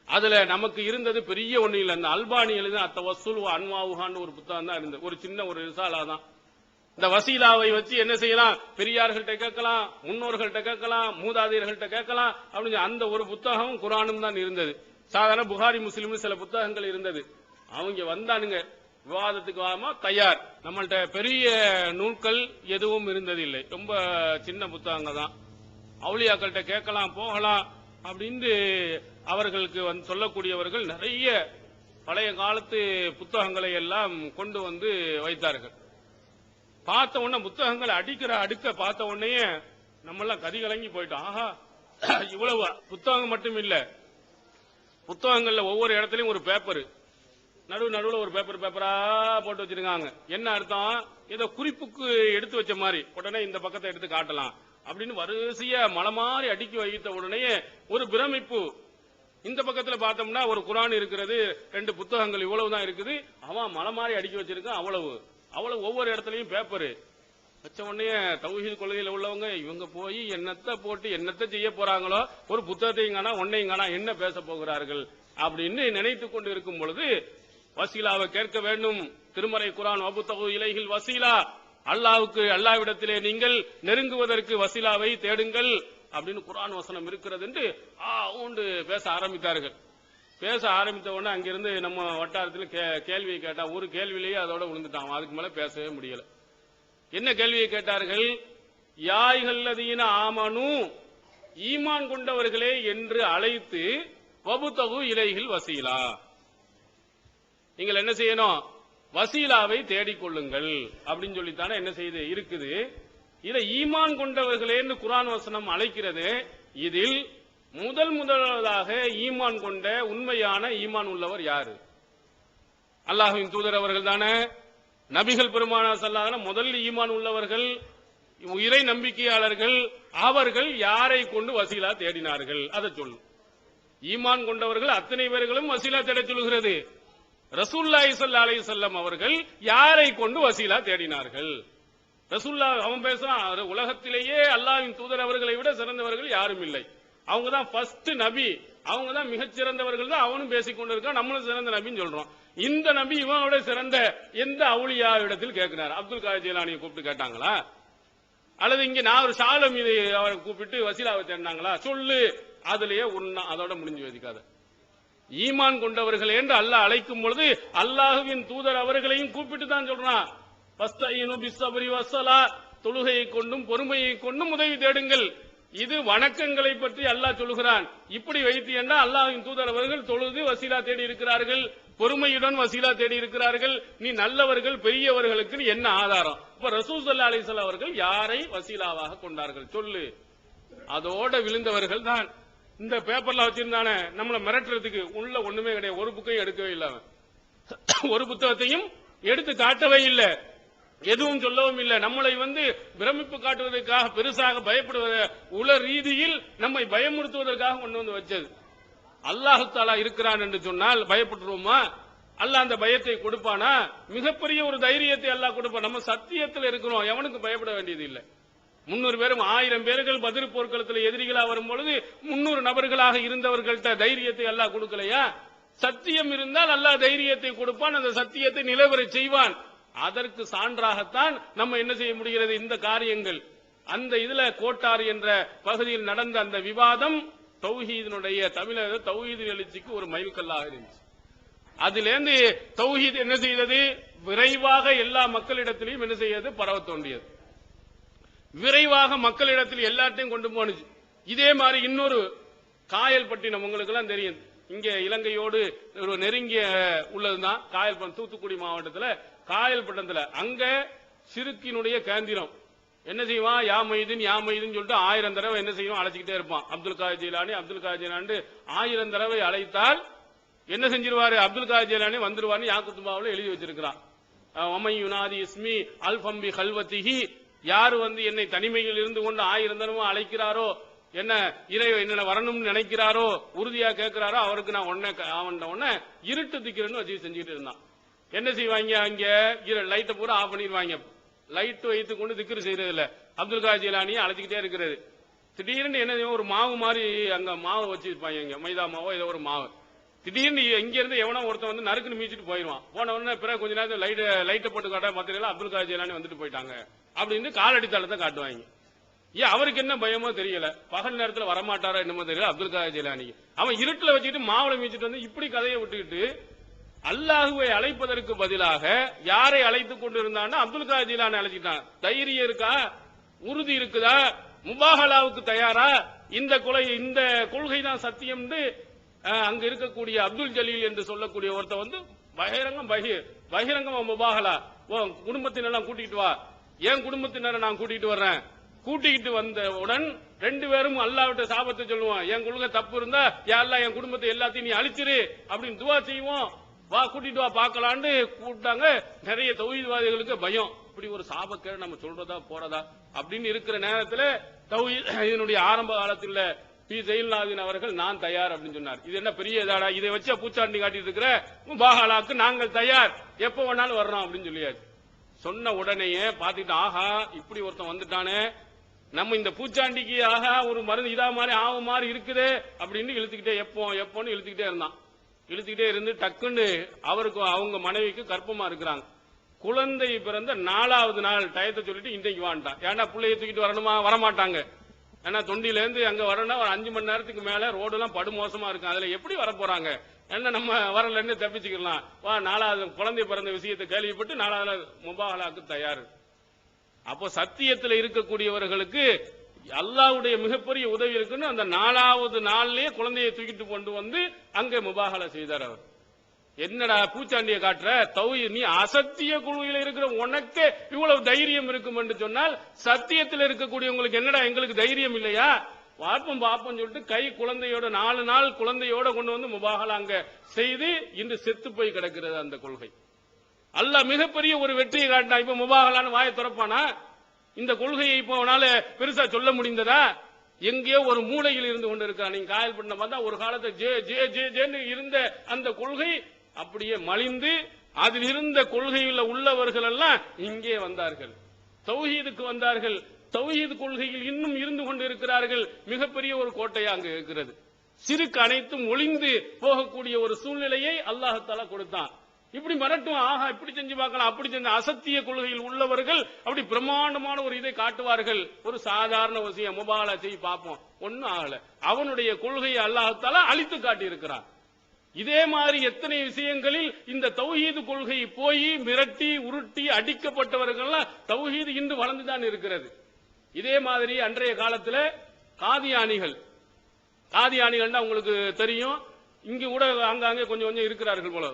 அதுல நமக்கு இருந்தது பெரிய ஒண்ணு இல்ல, இந்த அல்பானி எழுதின அத்தவஸ்ஸுல் வ அன்வாவுஹான்னு ஒரு புத்தகம் தான் இருந்தது, ஒரு சின்ன ஒரு ரிசாலா தான். இந்த வசீலாவை வச்சு என்ன செய்யலாம், பெரியார்கள்ட்ட கேட்கலாம், முன்னோர்கள்ட்ட கேட்கலாம், மூதாதையர்கள்ட்ட கேட்கலாம் அப்படின்னு அந்த ஒரு புத்தகம் குர்ஆனும் தான் இருந்தது. சாதாரண புகாரி முஸ்லிம்னு சில புத்தகங்கள் இருந்தது. அவங்க வந்தானுங்க விவாதத்துக்கு வாமா தயார். நம்மள்ட்ட பெரிய நூல்கள் எதுவும் இருந்ததில்லை, ரொம்ப சின்ன புத்தகங்கள் தான். அவுலியாக்கள்கிட்ட கேட்கலாம் போகலாம் அப்படின்னு அவர்களுக்கு சொல்லக்கூடியவர்கள் நிறைய பழைய காலத்து புத்தகங்களை எல்லாம் கொண்டு வந்து வைத்தார்கள். பார்த்த உடனே புத்தகங்களை அடுக்க பார்த்த உடனே நம்மெல்லாம் கதி கலங்கி போயிட்டோம். ஆஹா, இவ்வளவு புத்தகம் மட்டும் இல்ல, புத்தகங்கள்ல ஒவ்வொரு இடத்துலயும் ஒரு பேப்பர் நடுவுல ஒரு பேப்பரா போட்டு வச்சிருக்காங்க. என்ன அர்த்தம்? ஏதோ குறிப்புக்கு எடுத்து வச்ச மாதிரி உடனே இந்த பக்கத்தை எடுத்து காட்டலாம் அப்படின்னு வரிசையா மலை மாதிரி அடுக்கி வைத்த உடனே ஒரு பிரமிப்பு. இந்த பக்கத்துல பார்த்தோம்னா ஒரு குர்ஆன் இருக்கிறது, 2 புத்தகங்கள் இவ்வளவுதான் இருக்குது. அவன் மலை மாதிரி அடுக்கி வச்சிருக்கான். அவ்வளவு ஒவ்வொரு இடத்துலயும் பேப்பரு வச்ச உடனே தௌஹீத் கொள்கையில உள்ளவங்க இவங்க போய் என்னத்தை போட்டு என்னத்தை செய்ய போறாங்களோ, ஒரு புத்தகத்தையும் காணா ஒன்னையும் காணா, என்ன பேச போகிறார்கள் அப்படின்னு நினைத்துக் கொண்டு இருக்கும் பொழுது வசீலாவை கேட்க வேண்டும். திருமறை குர்ஆன் வபுத்தகு இலைஹில் வசீலா, அல்லாஹ்விடத்திலே நீங்கள் நெருங்குவதற்கு வசீலாவை தேடுங்கள் அப்படின்னு குர்ஆன் வசனம் இருக்கிறது என்று பேச ஆரம்பித்தார்கள். பேச ஆரம்பித்த உடனே அங்கிருந்து நம்ம வட்டாரத்தில் கேள்வியை கேட்டா, ஒரு கேள்வியிலேயே அதோட விழுந்துட்டான். அதுக்கு மேல பேசவே முடியல. என்ன கேள்வியை கேட்டார்கள்? யாய்கல்லதீன ஆமனு, ஈமான் கொண்டவர்களே என்று அழைத்து வபுத்தகு இலைஹில் வசீலா, நீங்கள் என்ன செய்யணும்? வசீலாவை தேடிக்கொள்ளுங்கள் அப்படின்னு சொல்லித்தானே என்ன செய்து இருக்குது. இதை ஈமான் கொண்டவர்களேன்னு குர்ஆன் வசனம் அழைக்கிறது. இதில் முதலாவதாக ஈமான் கொண்ட உண்மையான ஈமான் உள்ளவர் யாரு? அல்லாஹ்வின் தூதர் அவர்கள் தானே. நபிகள் பெருமானார் ஸல்லல்லாஹு அலைஹி முதல் ஈமான் உள்ளவர்கள், இறை நம்பிக்கையாளர்கள். அவர்கள் யாரை கொண்டு வசீலா தேடினார்கள்? அதை சொல்லு. ஈமான் கொண்டவர்கள் அத்தனை பேர்களும் வசீலா தேட சொல்கிறது. ரசூலுல்லாஹி ஸல்லல்லாஹு அலைஹி வஸல்லம் அவர்கள் யாரை கொண்டு வசீலா தேடினார்கள்? ரசூலுல்லாஹ் அவன் பேசுறான், உலகத்திலேயே அல்லாஹ்வின் தூதர் அவர்களை விட சிறந்தவர்கள் யாரும் இல்லை. அவங்க தான் ஃபர்ஸ்ட் நபி, அவங்க தான் மிகச் சிறந்தவர்கள் தான். அவனும் பேசிக் கொண்டிருக்கான், நம்மளும் சிறந்த நபின்னு சொல்றோம். இந்த நபி இவனோட சிறந்த எந்த அவுலியா இடத்தில் கேட்கிறார்? அப்துல் காதர் ஜீலானியை கூப்பிட்டு கேட்டாங்களா? அல்லது இங்க நான் ஒரு சாலம் அவரை கூப்பிட்டு வசீலாவை தேடினாங்களா? சொல்லு. அதுலயே ஒன்னா, அதோட முடிஞ்சு வச்சுக்காத. ஈமான் கொண்டவர்கள் என்று அல்லாஹ் அழைக்கும் பொழுது அல்லாஹ்வின் தூதர் அவர்களையும் கூப்பிட்டு தான் சொல்றான். தொழுகையை கொண்டும் பொறுமையை கொண்டும் உதவி தேடுங்கள். இது வணக்கங்களை பற்றி அல்லாஹ் சொல்லுகிறான். இப்படி வைத்து என்றால் அல்லாஹ்வின் தூதர் அவர்கள் தொழுது வசீலா தேடி இருக்கிறார்கள், பொறுமையுடன் வசீலா தேடி இருக்கிறார்கள். நீ நல்லவர்கள் பெரியவர்களுக்கு என்ன ஆதாரம்? இப்ப ரசூல் ஸல்லல்லாஹு அலைஹி வஸல்லம் அவர்கள் யாரை வசீலாவாக கொண்டார்கள் சொல்லு. அதோட விழுந்தவர்கள் தான் இந்த பேப்பர்ல வச்சிருந்தானே நம்மளை மிரட்டுறதுக்கு. உள்ள ஒண்ணுமே கிடையாது, ஒரு புக்கையும் எடுக்கவே இல்லை, ஒரு புத்தகத்தையும் எடுத்து காட்டவே இல்லை, எதுவும் சொல்லவும் இல்லை. நம்மளை பிரமிப்பு காட்டுவதற்காக, பெருசாக பயப்படுவத உல ரீதியில் நம்மை பயமுறுத்துவதற்காக கொண்டு வந்து வச்சது. அல்லாஹ் தஆலா இருக்கிறான் என்று சொன்னால் பயப்பட்டுருவோமா? அல்லாஹ் அந்த பயத்தை கொடுப்பானா? மிகப்பெரிய ஒரு தைரியத்தை அல்லாஹ் கொடுப்பான். நம்ம சத்தியத்தில் இருக்கிறோம், எவனுக்கு பயப்பட வேண்டியது இல்லை. 300 பேரும் 1000 பேர்கள் பதில் போர்க்களத்தில் எதிரிகளா வரும்பொழுது 300 நபர்களாக இருந்தவர்கள்ட்ட தைரியத்தை அல்லாஹ் கொடுக்கலையா? சத்தியம் இருந்தால் அல்லாஹ் தைரியத்தை கொடுப்பான், அந்த சத்தியத்தை நிலவர செய்வான். அதற்கு சான்றாகத்தான் நம்ம என்ன செய்ய முடிகிறது? இந்த காரியங்கள். அந்த இதுல கோட்டார் என்ற பகுதியில் நடந்த அந்த விவாதம் தௌஹீதினுடைய தமிழக தௌஹீது எழுச்சிக்கு ஒரு மைல்கல்லாக இருந்துச்சு. அதிலிருந்து தௌஹீத் என்ன செய்தது? விரைவாக எல்லா மக்களிடத்திலையும் என்ன செய்யறது? பரவ தோண்டியது. விரைவாக மக்களிடத்தில் எல்லாத்தையும் கொண்டு போனுச்சு. இதே மாதிரி இன்னொரு காயல்பட்டினம் உங்களுக்கு எல்லாம் தெரியும், இங்க இலங்கையோடு ஒரு நெருங்கிய உள்ளதுதான் காயல்பட்டினம், தூத்துக்குடி மாவட்டத்தில் காயல்பட்டினத்துல. அங்க சிறுக்கினுடைய கேந்திரம் என்ன செய்வான்? யா மைதீன் சொல்லிட்டு 1000 தடவை என்ன செய்வான்? அழைச்சிக்கிட்டே இருப்பான். அப்துல் காதர் ஜீலானி 1000 தடவை அழைத்தால் என்ன செஞ்சிருவாரு? அப்துல் காதர் ஜீலானி வந்துருவாரு. யாக்குத்துபாவில் எழுதி வச்சிருக்கிறான். யுனாதி இஸ்மி அல்ஃபம் பி கல்வத்திஹி, யாரு என்னை தனிமையில் இருந்து கொண்டு 1000 தடவை அழைக்கிறாரோ, என்ன இறைவன் என்ன வரணும்னு நினைக்கிறாரோ, உறுதியா கேட்கிறாரோ, அவருக்கு நான் உடனே இருட்டு திக்கிறேன்னு வச்சு செஞ்சுட்டு இருந்தான். என்ன செய்வாங்க? அங்க லைட்டை பூரா ஆஃப் பண்ணிடுவாங்க. லைட் வைத்து கொண்டு திக்ரு செய்யறது இல்ல. அப்துல் காதர் ஜீலானியை அழைச்சிக்கிட்டே இருக்கிறது. திடீர்னு என்ன ஒரு மாவு மாதிரி அங்க மாவு வச்சிருப்பாங்க, மைதா மாவோ ஏதோ ஒரு மாவு. திடீர்னு இங்க இருந்து எவனோ ஒருத்தன் நறுக்குன்னு மீச்சிட்டு போயிடுவான். போன உடனே பிறகு கொஞ்ச நேரத்தில் லைட்டை போட்டு காட்ட பார்த்தீங்கன்னா அப்துல் காதர் ஜீலானி வந்துட்டு போயிட்டாங்க அப்படின்னு காலடி தளத்தை காட்டுவாங்க. ஏன் அவருக்கு என்ன பயமோ தெரியல, பகல் நேரத்தில் வரமாட்டாரோ என்னமோ தெரியல அப்துல் காதர் ஜீலானி. அவன் இருட்டுல வச்சுக்கிட்டு மாவுல மீச்சிட்டு இப்படி கதையை விட்டுக்கிட்டு அல்லாஹுவை அழைப்பதற்கு பதிலாக யாரை அழைத்துக் கொண்டிருந்தான்னு அப்துல் காதர் ஜீலானி அழைச்சிட்டான். தைரியம் இருக்கா? உறுதி இருக்குதா? முபாஹலாவுக்கு தயாரா? இந்த கொள்கை தான் சத்தியம். அங்க இருக்கக்கூடிய அப்துல் ஜலீல் என்று சொல்லக்கூடிய ஒருத்த பகிரங்கமா முபாஹலா, குடும்பத்தினெல்லாம் கூட்டிட்டு வா, என் குடும்பத்தினரை நான் கூட்டிட்டு வர்றேன், கூட்டிக்கிட்டு வந்தவுடன் ரெண்டு பேரும் அல்லாஹ்விட்ட சாபத்தை சொல்லுவோம். என் கொள்கை தப்பு இருந்தா யா அல்லாஹ் என் குடும்பத்தை எல்லாத்தையும் நீ அழிச்சிரு அப்படின்னு துவா செய்வோம். வா கூட்டிட்டு வா பார்க்கலான்னு கூப்பிட்டாங்க. நிறைய தௌஹீத்வாதிகளுக்கு பயம், இப்படி ஒரு சாபக்கேடு நம்ம சொல்றதா போறதா அப்படின்னு இருக்கிற நேரத்தில் தௌஹீத் இதனுடைய ஆரம்ப காலத்தில் பி ஜெயில்நாதன் அவர்கள் நான் தயார் அப்படின்னு சொன்னார். இது என்ன பெரிய இதாடா, இதை வச்சு பூச்சாண்டி காட்டிட்டு இருக்கிற முபாஹலாக்கு நாங்கள் தயார், எப்ப வேணாலும் வர்றோம் அப்படின்னு சொல்லியாச்சு. சொன்ன உடனேயே பாத்துட்டு ஆஹா இப்படி ஒருத்தன் வந்துட்டானே, நம்ம இந்த பூச்சாண்டிக்கு ஆகா ஒரு மருந்து இதா மாதிரி ஆவ மாதிரி இருக்குது அப்படின்னு இழுத்துக்கிட்டே எப்போன்னு இழுத்துக்கிட்டே இருந்தான். இழுத்துக்கிட்டே இருந்து டக்குன்னு அவருக்கு அவங்க மனைவிக்கு கர்ப்பமா இருக்கிறாங்க. குழந்தை பிறந்த 4வது நாள் டயத்தை சொல்லிட்டு இன்றைக்கு வாண்டான். ஏன்னா பிள்ளைய தூக்கிட்டு வரணுமா, வரமாட்டாங்க. ஏன்னா தொண்டில இருந்து அங்க வரணும் ஒரு 5 மணி நேரத்துக்கு மேல ரோடு எல்லாம் படுமோசமா இருக்கும். அதுல எப்படி வர போறாங்க, என்ன நம்ம வரலன்னு தப்பிச்சுக்கலாம். வா 4வது குழந்தை பிறந்த விஷயத்தை கேள்விப்பட்டு 4வது முபாஹலாக்கு தயார். அப்போ சத்தியத்தில் இருக்கக்கூடியவர்களுக்கு அல்லாஹ்வுடைய மிகப்பெரிய உதவி இருக்குன்னு அந்த 4வது நாள்லயே குழந்தையை தூக்கிட்டு கொண்டு வந்து அங்க முபாஹலா செய்தார். அவர் என்னடா பூச்சாண்டிய காட்டுற, தௌஹீத் நீ அசத்திய குழுவில் இருக்கிற உனக்கு இவ்வளவு தைரியம் இருக்கும் என்று சொன்னால் சத்தியத்தில் இருக்கக்கூடியவங்களுக்கு என்னடா எங்களுக்கு தைரியம் இல்லையா, பாப்பம் சொல்லிட்டு கை குழந்தையோட 4 நாள் குழந்தையோட கொண்டு வந்து முபாஹலா அங்க செய்து இன்று செத்து போய் கிடக்கிறது அந்த கொள்கை. அல்லாஹ் மிகப்பெரிய ஒரு வெற்றியை காட்டினா. இப்ப முபாஹலான்னு வாயை திறப்பானா? இந்த கொள்கையை இப்போ அவனால பெருசா சொல்ல முடிந்ததா? எங்கேயோ ஒரு மூலையில் இருந்து கொண்டு இருக்கிறான். நீங்க காயல்பட்டின பார்த்தா ஒரு காலத்தை ஜே ஜே ஜே ஜேன்னு இருந்த அந்த கொள்கை அப்படியே மலிந்து அதில் இருந்த கொள்கையில் உள்ளவர்கள் எல்லாம் இங்கே வந்தார்கள், தௌஹீதுக்கு வந்தார்கள். தௌஹீத் கொள்கையில் இன்னும் இருந்து கொண்டு இருக்கிறார்கள். மிகப்பெரிய ஒரு கோட்டையா அங்கு இருக்கிறது. சிறுக்கு அனைத்தும் ஒளிந்து போகக்கூடிய ஒரு சூழ்நிலையை அல்லாஹ் தஆலா கொடுத்தான். இப்படி மிரட்டும், ஆஹா இப்படி செஞ்சு பார்க்கலாம், அப்படி செஞ்ச அசத்திய கொள்கையில் உள்ளவர்கள் அப்படி பிரம்மாண்டமான ஒரு இதை காட்டுவார்கள். ஒரு சாதாரண விஷயம் முபாஹலா செய்ய பார்ப்போம், ஒன்னும் ஆகல. அவனுடைய கொள்கையை அல்லாஹ் தஆலா அழித்து காட்டி இருக்கிறான். இதே மாதிரி எத்தனை விஷயங்களில் இந்த தௌஹீது கொள்கை போய் மிரட்டி உருட்டி அடிக்கப்பட்டவர்கள் தௌஹீது இன்று வளர்ந்துதான் இருக்கிறது. இதே மாதிரி அன்றைய காலத்தில் காதியானிகள் உங்களுக்கு தெரியும். இங்க கூட அங்கங்கே கொஞ்சம் கொஞ்சம் இருக்கிறார்கள் போல.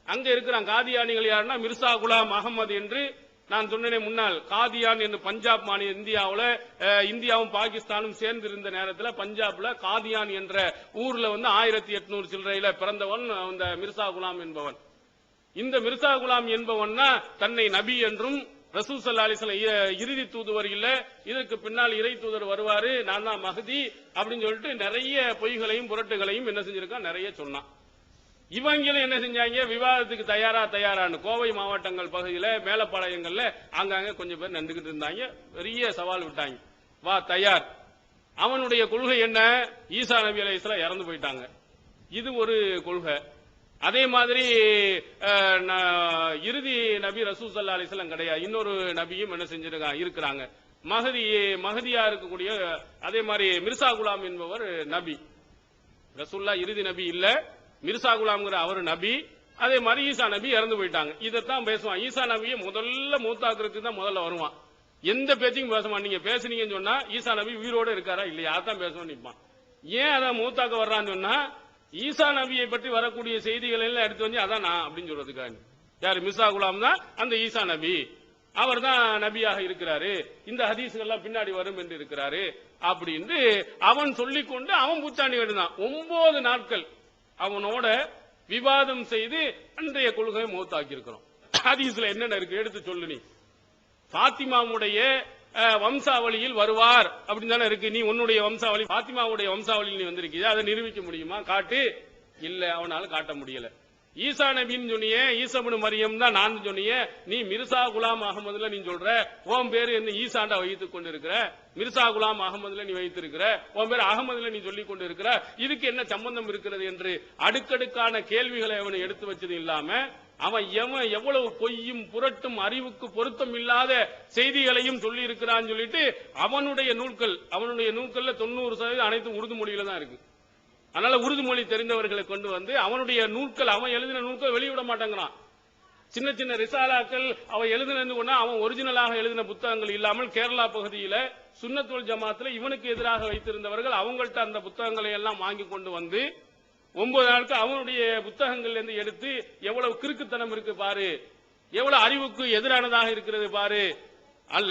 அங்க இருக்கிறாங்க காதியானிகள் யாருன்னா மிர்சா குலாம் அகமது என்று நான் சொன்னேனே முன்னால். காதியான் என்று பஞ்சாப் மாநில இந்தியாவும் பாகிஸ்தானும் சேர்ந்து இருந்த நேரத்தில் பஞ்சாப்ல காதியான் என்ற ஊர்ல 1800 சில்லறையில பிறந்தவன் இந்த மிர்சா குலாம் என்பவன். இந்த மிர்சா குலாம் என்பவன் தன்னை நபி என்றும் ரசூல் ஸல்லல்லாஹு அலைஹி வஸல்லம் இறுதி தூதுவர் இல்ல, இதற்கு பின்னால் இறை தூதர் வருவாரு, நான் தான் மஹதி அப்படின்னு சொல்லிட்டு நிறைய பொய்களையும் புரட்டுகளையும் என்ன செஞ்சிருக்கான், நிறைய சொன்னான். இவங்களும் என்ன செஞ்சாங்க, விவாதத்துக்கு தயாரான்னு கோவை மாவட்டங்கள் பகுதியில மேலப்பாளையங்கள்ல அங்கங்க கொஞ்சம் பேர் நின்றுகிட்டு இருந்தாங்க. பெரிய சவால் விட்டாங்க, வா தயார். அவனுடைய கொள்கை என்ன, ஈசா நபி அலைஹிஸ்ஸலாம் இறந்து போயிட்டாங்க, இது ஒரு கொள்கை. அதே மாதிரி இறுதி நபி ரசூல் ஸல்லல்லாஹு அலைஹி வஸல்லம் கிடையாது, இன்னொரு நபியும் என்ன செஞ்சிருக்காங்க இருக்கிறாங்க, மஹதியா இருக்கக்கூடிய. அதே மாதிரி மிர்சா குலாம் என்பவர் நபி, ரசூலுல்லாஹ் இறுதி நபி இல்ல, மிர்சா குலாம்ங்கிற அவர் நபி. அதே மாதிரி ஈசா நபி இறந்து போயிட்டாங்க. இதைத்தான் பேசுவான். ஈசா நபியை முதல்ல மூத்தாக்குறதுக்கு தான் முதல்ல வருவான். எந்த பேச்சுக்கும் பேச மாட்டீங்க. பேசுனீங்கன்னு சொன்னா ஈசா நபி உயிரோட இருக்காரா இல்லையா அதான் பேசணும் நிற்பான். ஏன் அதான் மூத்தாக்க வர்றான்னு சொன்னா ஈசா நபியை பற்றி வரக்கூடிய செய்திகள் எல்லாம் எடுத்து வந்து அதான் நான் அப்படின்னு சொல்றதுக்காக. யாரு, மிர்சா குலாம் தான் அந்த ஈசா நபி, அவர் தான் நபியாக இருக்கிறாரு, இந்த ஹதீஸ்கள் எல்லாம் பின்னாடி வரும் என்று இருக்கிறாரு அப்படின்னு அவன் சொல்லிக்கொண்டு அவன் பூச்சாண்டி கட்டுதான். 9 நாட்கள் அவனோட விவாதம் செய்து அன்றைய கொள்கையை மௌத்தாக்கி இருக்கிறோம். ஹதீஸ்ல என்னென்ன இருக்கு எடுத்து சொல்லு. நீ பாத்திமாவுடைய வம்சாவளியில் வருவார் அப்படின்னு தானே இருக்கு. நீ உன்னுடைய வம்சாவளி பாத்திமாவுடைய வம்சாவளியில் நீ வந்திருக்கியா, அதை நிரூபிக்க முடியுமா, காட்டு. இல்ல, அவனால காட்ட முடியல. ஈசா நபின்னு சொன்னியே, ஈசா இப்னு மரியம் தான் நான் சொன்னியே, நீ மிர்சா குலாம் அகமதுல நீ சொல்ற, உன் பேரு என்ன ஈசாண்டா வைத்துக் கொண்டு இருக்கிற, மிர்சா குலாம் அகமதுல நீ வைத்திருக்கிற, உன் பேர் அகமதுல நீ சொல்லிக் கொண்டு இருக்கிற, இதுக்கு என்ன சம்பந்தம் இருக்கிறது என்று அடுக்கடுக்கான கேள்விகளை அவனை எடுத்து வச்சது இல்லாம அவன் எவ்வளவு பொய்யும் புரட்டும் அறிவுக்கு பொருத்தம் இல்லாத செய்திகளையும் சொல்லி இருக்கிறான்னு சொல்லிட்டு அவனுடைய நூல்கள்ல 90% அனைத்தும் உருது மொழியில தான் இருக்கு. அதனால உருது மொழி தெரிந்தவர்களை கொண்டு வந்து அவனுடைய நூல்கள், அவன் எழுதின நூல்கள் வெளியிட மாட்டேங்கிறான். சின்ன சின்ன ரிசாலாக்கள் அவன் எழுதினு கொண்டா அவன் ஒரிஜினலாக எழுதின புத்தகங்கள் இல்லாமல் கேரளா பகுதியில சுன்னத்துல் ஜமாத்துல இவனுக்கு எதிராக வைத்திருந்தவர்கள் அவங்கள்ட்ட அந்த புத்தகங்களை எல்லாம் வாங்கி கொண்டு வந்து 9 நாட்கள் அவனுடைய புத்தகங்கள்ல இருந்து எடுத்து எவ்வளவு கிறுக்குத்தனம் இருக்கு பாரு, எவ்வளவு அறிவுக்கு எதிரானதாக இருக்கிறது பாரு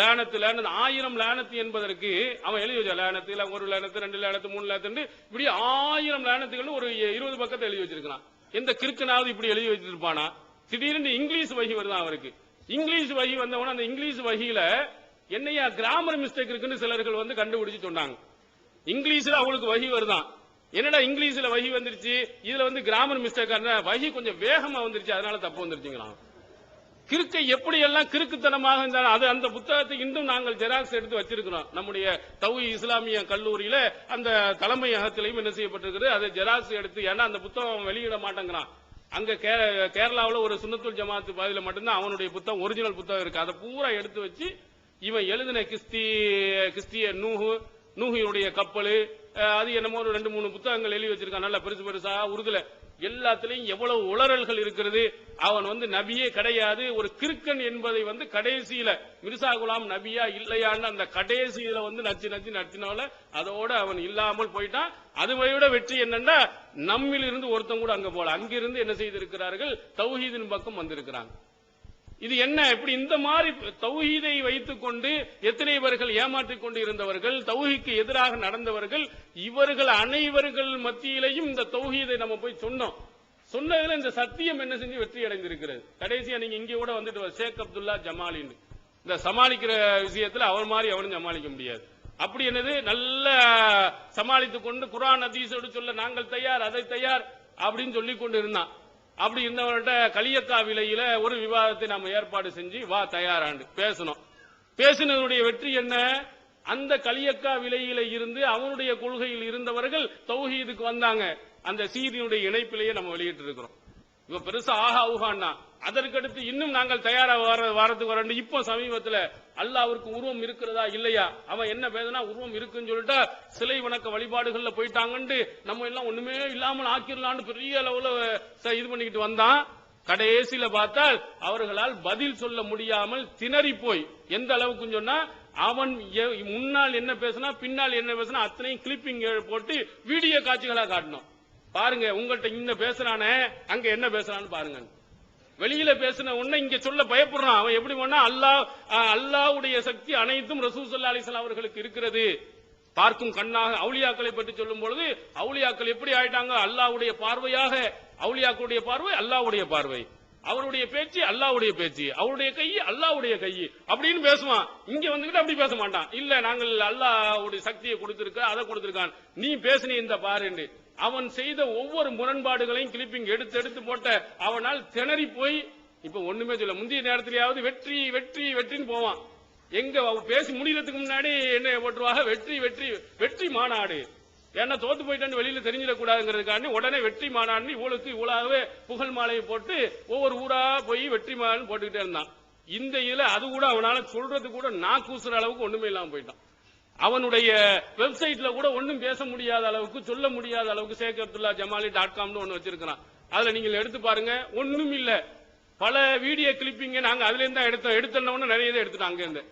லேனத்து 1000 லேனத்து என்பதற்கு அவன் எழுதி வச்ச லேனத்து, 1 லேனத்து, 2 லேனத்து, 3 லேனத்து, இப்படி 1000 லேனத்துகள் ஒரு 20 பக்கத்தை எழுதி வச்சிருக்கான். எந்த கிறுக்கனாவது இப்படி எழுதி வச்சிருப்பானா? திடீர்னு இங்கிலீஷ் வகி வருதான் அவருக்கு. இங்கிலீஷ் வகி வந்தவன அந்த இங்கிலீஷ் வகியில என்னையா கிராமர் மிஸ்டேக் இருக்குன்னு சிலர்கள் வந்து கண்டுபிடிச்சு சொன்னாங்க. இங்கிலீஷ்ல அவங்களுக்கு வகி வருதான். என்னடா இங்கிலீஷ்ல வகி வந்துருச்சு, இதுல வந்து கிராமர் மிஸ்டேக், வகி கொஞ்சம் வேகமா வந்துருச்சு, அதனால தப்பு வந்துருச்சுங்கிறான். கிறுக்கை எப்படி எல்லாம் கிறுக்குத்தனமாக இருந்தாலும் அது அந்த புத்தகத்தை இன்னும் நாங்கள் ஜெராக்ஸ் எடுத்து வச்சிருக்கிறோம். நம்முடைய தௌஹீத் இஸ்லாமிய கல்லூரியில அந்த தலைமையகத்திலையும் என்ன செய்யப்பட்டிருக்கிறது, அதை ஜெராக்ஸ் எடுத்து, ஏன்னா அந்த புத்தகம் வெளியிட மாட்டேங்கிறான். அங்க கேரளாவில் ஒரு சுன்னத்துல் ஜமாத்து பாதியில மட்டும்தான் அவனுடைய புத்தகம் ஒரிஜினல் புத்தகம் இருக்கு. அதை பூரா எடுத்து வச்சு இவன் எழுதின கிறிஸ்திய நூஹினுடைய கப்பல், அது என்னமோ ஒரு 2-3 புத்தகங்கள் எழுதி வச்சிருக்கான். நல்ல பெருசு பெருசா உருதுல எல்லாத்திலையும் எவ்வளவு உளறல்கள் இருக்கிறது. அவன் வந்து நபியே கிடையாது, ஒரு கிறுக்கன் என்பதை வந்து கடைசியில மிர்சா குலாம் நபியா இல்லையான்னு அந்த கடைசியில வந்து நச்சினால அதோட அவன் இல்லாமல் போயிட்டான். அதுவை விட வெற்றி என்னன்னா, நம்மில் இருந்து ஒருத்தன் கூட அங்க போல, அங்கிருந்து என்ன செய்திருக்கிறார்கள், தௌஹீதின் பக்கம் வந்திருக்கிறாங்க. இது என்ன, இப்படி இந்த மாதிரி தௌஹீதை வைத்துக் கொண்டு எத்தனை பேர்கள் ஏமாற்றிக் கொண்டு இருந்தவர்கள், தௌஹீதுக்கு எதிராக நடந்தவர்கள், இவர்கள் அனைவர்கள் மத்தியிலையும் இந்த தௌஹீதை நம்ம போய் சொன்னதுல இந்த சத்தியம் என்ன செஞ்சு வெற்றி அடைந்திருக்கிறது. கடைசியா நீங்க இங்க கூட வந்துட்டு ஷேக் அப்துல்லா ஜமாலின்னு இந்த சமாளிக்கிற விஷயத்துல அவர் மாதிரி அவனும் சமாளிக்க முடியாது. அப்படி என்னது நல்ல சமாளித்துக் கொண்டு குர்ஆன் ஹதீஸோடு சொல்ல நாங்கள் தயார், அதை தயார் அப்படின்னு சொல்லிக் கொண்டு இருந்தான். அப்படி இருந்தவன்கிட்ட கலியக்கா விலையில ஒரு விவாதத்தை நாம ஏற்பாடு செஞ்சு வா தயாராண்டு பேசணும். பேசினதுடைய வெற்றி என்ன, அந்த கலியக்கா விலையில இருந்து அவனுடைய கொள்கையில் இருந்தவர்கள் தௌஹீதுக்கு வந்தாங்க. அந்த சீதியுடைய இணைப்பிலேயே நம்ம வெளியிட்டு இருக்கிறோம். இப்ப பெருசா ஆஹா ஊஹான்னா அதற்கடுத்து இன்னும் நாங்கள் தயாரா வாரத்துக்கு வரணும். இப்போ சமீபத்துல அல்லாஹ்விற்கு உருவம் இருக்கிறதா இல்லையா, அவன் என்ன பேசுனா உருவம் இருக்குன்னு சொல்லிட்டா சிலை வணக்க வழிபாடுகள்ல போயிட்டாங்கன்னு நம்ம எல்லாம் ஒண்ணுமே இல்லாமல் ஆக்கிரலான்னு பெரிய அளவுல இது பண்ணிக்கிட்டு வந்தான். கடைசியில பார்த்தால் அவர்களால் பதில் சொல்ல முடியாமல் திணறி போய் எந்த அளவுக்கு சொன்னா, அவன் முன்னால் என்ன பேசினா பின்னால் என்ன பேசினா அத்தனையும் கிளிப்பிங் போட்டு வீடியோ காட்சிகளா காட்டணும். பாருங்க உங்கள்கிட்ட இன்ன பேசுறானே அங்க என்ன பேசுறான்னு பாருங்க. வெளியில பேசின உடனே இங்க சொல்ல பயப்படுறான். அவன் எப்படி பண்ணா, அல்லாஹ்வுடைய சக்தி அனைத்தும் ரசூல் ஸல்லல்லாஹு அலைஹி வஸல்லம் அவர்களுக்கு இருக்கிறது. பார்க்கும் கண்ணாக அவுலியாக்களை பற்றி சொல்லும் பொழுது அவுலியாக்கள் எப்படி ஆயிட்டாங்க, அல்லாஹ்வுடைய பார்வையாக, அவுலியாக்களுடைய பார்வை அல்லாஹ்வுடைய பார்வை, அவருடைய பேச்சு அல்லாஹ்வுடைய பேச்சு, அவருடைய கை அல்லாஹ்வுடைய கை அப்படின்னு பேசுவான். இங்க வந்துகிட்டு அப்படி பேச மாட்டான். இல்ல நாங்கள் அல்லாஹ்வுடைய சக்தியை கொடுத்திருக்க, அதை கொடுத்திருக்கான், நீ பேசினி இந்த பாருன்னு அவன் செய்த ஒவ்வொரு முரண்பாடுகளையும் கிளிப்பிங் எடுத்து போட்ட அவனால் திணறி போய் இப்ப ஒண்ணுமே சொல்ல, முந்தைய நேரத்திலேயாவது வெற்றி வெற்றி வெற்றின்னு போவான். எங்க பேசி முடிகிறதுக்கு முன்னாடி என்ன போட்டுருவாங்க, வெற்றி வெற்றி வெற்றி மாநாடு. ஏன்னா தோத்து போயிட்டான்னு வெளியில தெரிஞ்சிடக்கூடாதுங்கிறதுக்காண்டி உடனே வெற்றி மாநாடுன்னு இவ்வளவு புகழ் மாலையை போட்டு ஒவ்வொரு ஊரா போய் வெற்றி மாநாடு போட்டுக்கிட்டே இருந்தான். இந்த இதுல அது கூட அவனால சொல்றது கூட நான் கூசுற அளவுக்கு ஒண்ணுமே இல்லாம போயிட்டான். அவனுடைய வெப்சைட்ல கூட ஒன்னும் பேச முடியாத அளவுக்கு, சொல்ல முடியாத அளவுக்கு ஷேக் அப்துல்லா ஜமாலி .com ஒன்னு வச்சிருக்கான். அதுல நீங்க எடுத்து பாருங்க, ஒண்ணும் இல்ல. பல வீடியோ கிளிப்பிங்க நாங்க அதுல இருந்தா எடுத்தோம்னு நிறைய எடுத்துட்டோம். அங்க இருந்து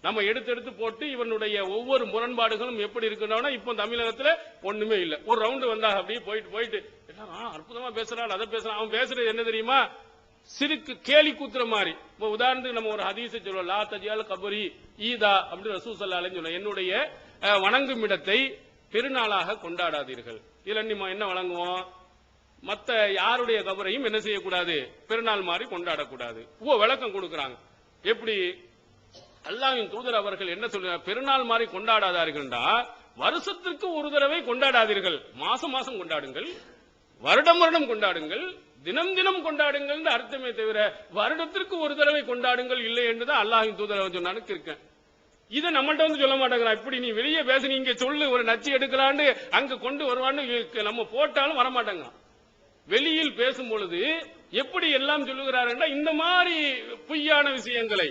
நம்ம எடுத்து போட்டு இவனுடைய ஒவ்வொரு முரண்பாடுகளும் எப்படி இருக்குன்னா, இப்போ தமிழகத்துல ஒண்ணுமே இல்ல. ஒரு ரவுண்டு வந்தா அப்படியே போயிட்டு அற்புதமா பேசுறான், அதை பேசுறான். அவன் பேசுறது என்ன தெரியுமா, சிறுக்கு கேலி கூத்துற மாதிரி. இப்போ உதாரணத்துக்கு நம்ம ஒரு ஹதீஸை சொல்லுவோம், லா தஜ்அல் கபரி ஈதா அப்படின்னு ரசூல் ஸல்லல்லாஹு அலைஹி வஸல்லம், என்னுடைய வணங்கும் இடத்தை பெருநாளாக கொண்டாடாதீர்கள். இதுல நம்ம என்ன வழங்குவோம், மத்த யாருடைய கபரையும் என்ன செய்யக்கூடாது, பெருநாள் மாதிரி கொண்டாடக்கூடாது. விளக்கம் கொடுக்கறாங்க. எப்படி, அல்லாஹ்வின் தூதர் அவர்கள் என்ன சொல்றாங்க, பெருநாள் மாதிரி கொண்டாடாதார்கள்டா, வருஷத்திற்கு ஒரு தடவை கொண்டாடாதீர்கள், மாசம் மாசம் கொண்டாடுங்கள், வருடம் வருடம் கொண்டாடுங்கள், தினம் தினம் கொண்டாடுங்கள் அர்த்தமே தவிர வருடத்திற்கு ஒரு தடவை கொண்டாடுங்கள் இல்லை என்றுதான் அல்லாஹ்வின் தூதர் சொன்னான்னு இருக்கேன். இதை நம்மள்ட்ட வந்து சொல்ல மாட்டேங்கிறான். இப்படி நீ வெளியே பேச, நீங்க சொல்லு, ஒரு நச்சு எடுக்கலான்னு அங்க கொண்டு வருவான்னு நம்ம போட்டாலும் வரமாட்டாங்க. வெளியில் பேசும் பொழுது எப்படி எல்லாம் சொல்லுகிறார், இந்த மாதிரி பொய்யான விஷயங்களை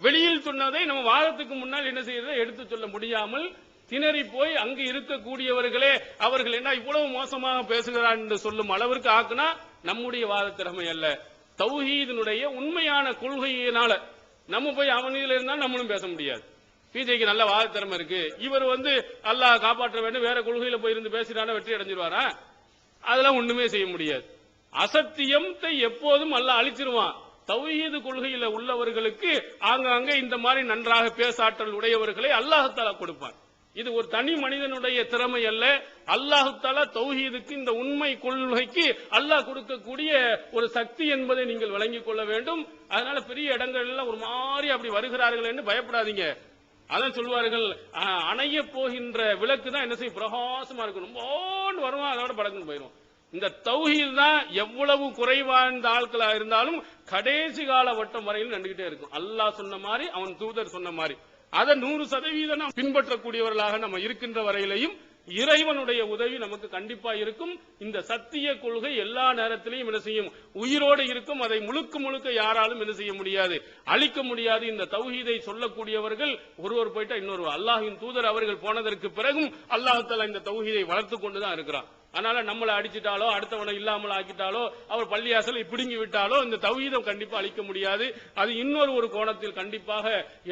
வெளியில் சொன்னதை நம்ம வாதத்துக்கு முன்னால் என்ன செய்யறதை எடுத்து சொல்ல முடியாமல் திணறி போய் அங்கு இருக்கக்கூடியவர்களே அவர்கள் என்ன இவ்வளவு மோசமாக பேசுகிறார் என்று சொல்லும் அளவிற்கு ஆக்குனா நம்முடைய வாத திறமை அல்ல, தௌஹீதினுடைய உண்மையான கொள்கையினால நம்ம போய் அவனில இருந்தால் நம்மளும் பேச முடியாது. பிஜேக்கு நல்ல வாத திறமை இருக்கு, இவர் அல்லாஹ் காப்பாற்ற வேண்டும் வேற கொள்கையில போயிருந்து பேசினான வெற்றி அடைஞ்சிருவாரா, அதெல்லாம் ஒண்ணுமே செய்ய முடியாது. அசத்தியத்தை எப்போதும் அல்லாஹ் அழிச்சிருவான், தௌஹீது கொள்கையில உள்ளவர்களுக்கு ஆங்காங்கே இந்த மாதிரி நன்றாக பேசாற்றல் உடையவர்களை அல்லாஹ் தஆலா கொடுப்பார். இது ஒரு தனி மனிதனுடைய திறமை அல்ல. அல்லாஹ் தஆலா தௌஹீதுக்கு, இந்த உண்மை கொள்கைக்கு அல்லாஹ் கொடுக்கக்கூடிய ஒரு சக்தி என்பதை நீங்கள் விளங்கிக் கொள்ள வேண்டும். அதனால பெரிய இடங்கள் எல்லாம் ஒரு மாதிரி அப்படி வருகிறார்கள் என்று பயப்படாதீங்க. அதான் சொல்வார்கள், அணைய போகின்ற விளக்கு தான் என்ன செய்யும், பிரகாசமா இருக்கும். ரொம்ப வருவான், அதோட படக்குன்னு போயிடும். இந்த தௌஹீத் தான் எவ்வளவு குறைவான ஆட்களா இருந்தாலும் கடைசி கால வட்டம் வரையில் நின்றுகிட்டே இருக்கும். அல்லாஹ் சொன்ன மாதிரி, அவன் தூதர் சொன்ன மாதிரி அதை 100% நாம் பின்பற்றக்கூடியவர்களாக நம்ம இருக்கின்ற வரையிலையும் இறைவனுடைய உதவி நமக்கு கண்டிப்பா இருக்கும். இந்த சத்திய கொள்கை எல்லா நேரத்திலையும் என்ன செய்யும், உயிரோடு இருக்கும். அதை முழுக்க யாராலும் என்ன செய்ய முடியாது, அழிக்க முடியாது. இந்த தௌஹீதை சொல்லக்கூடியவர்கள் ஒருவர் போயிட்டா இன்னொரு, அல்லாஹ்வின் தூதர் அவர்கள் போனதற்கு பிறகும் அல்லாஹ் தஆலா இந்த தௌஹீதை வளர்த்து கொண்டுதான் இருக்கிறான். அதனால நம்மளை அடிச்சிட்டாலோ, அடுத்தவனை இல்லாமல் ஆக்கிட்டாலோ, அவர் பள்ளியாசலை பிடுங்கி விட்டாலோ இந்த தௌஹீதம் கண்டிப்பா அழிக்க முடியாது. அது இன்னொரு கோணத்தில் கண்டிப்பாக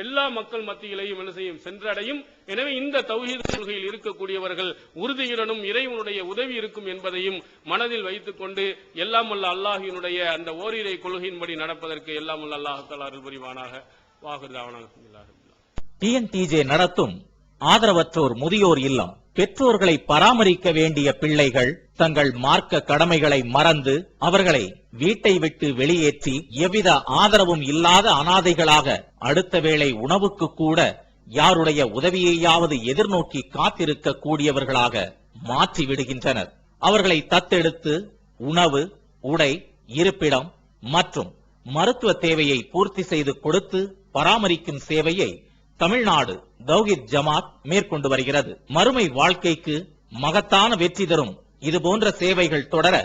எல்லா மக்கள் மத்தியிலையும் என்ன செய்யும், சென்றடையும். எனவே இந்த தௌஹீத் கொள்கையில் இருக்கக்கூடியவர்கள் உறுதியுடனும் இறைவனுடைய உதவி இருக்கும் என்பதையும் மனதில் வைத்துக் கொண்டு எல்லாம் வல்ல அல்லாஹ்வினுடைய அந்த ஓரிரை கொள்கையின்படி நடப்பதற்கு எல்லாம் வல்ல அல்லாஹ் தஆலா அருள் புரிவானாக. வாஹிர் டிஎன்டிஜே நடத்தும் ஆதரவற்றோர் முதியோர் இல்லம் பெற்றோர்களை பராமரிக்க வேண்டிய பிள்ளைகள் தங்கள் மார்க்க கடமைகளை மறந்து அவர்களை வீட்டை விட்டு வெளியேற்றி எவ்வித ஆதரவும் இல்லாத அனாதைகளாக அடுத்த வேளை உணவுக்கு கூட யாருடைய உதவியையாவது எதிர்நோக்கி காத்திருக்க கூடியவர்களாக மாற்றி விடுகின்றனர். அவர்களை தத்தெடுத்து உணவு, உடை, இருப்பிடம் மற்றும் மருத்துவ தேவையை பூர்த்தி செய்து கொடுத்து பராமரிக்கும் சேவையை தமிழ்நாடு தௌஹீத் ஜமாத் மேற்கொண்டு வருகிறது. மறுமை வாழ்க்கைக்கு மகத்தான வெற்றி தரும் இதுபோன்ற சேவைகள் தொடர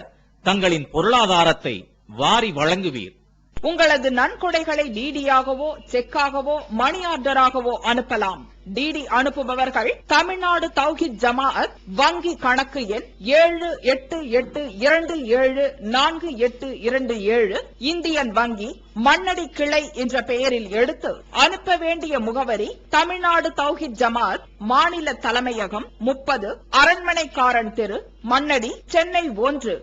தங்களின் பொருளாதாரத்தை வாரி வழங்குவீர். உங்களது நன்கொடைகளை டிடியாகவோ, செக்காகவோ, மணி ஆர்டராகவோ அனுப்பலாம். டிடி அனுப்புபவர்கள் தமிழ்நாடு தௌஹீத் ஜமாஅத் வங்கி கணக்கு எண் 7882748827 இந்தியன் வங்கி மண்ணடி கிளை என்ற பெயரில் எடுத்து அனுப்ப வேண்டிய முகவரி தமிழ்நாடு தௌஹீத் ஜமாஅத் மாநில தலைமையகம் 30 அரண்மனைக்காரன் தெரு, மண்ணடி, சென்னை 1.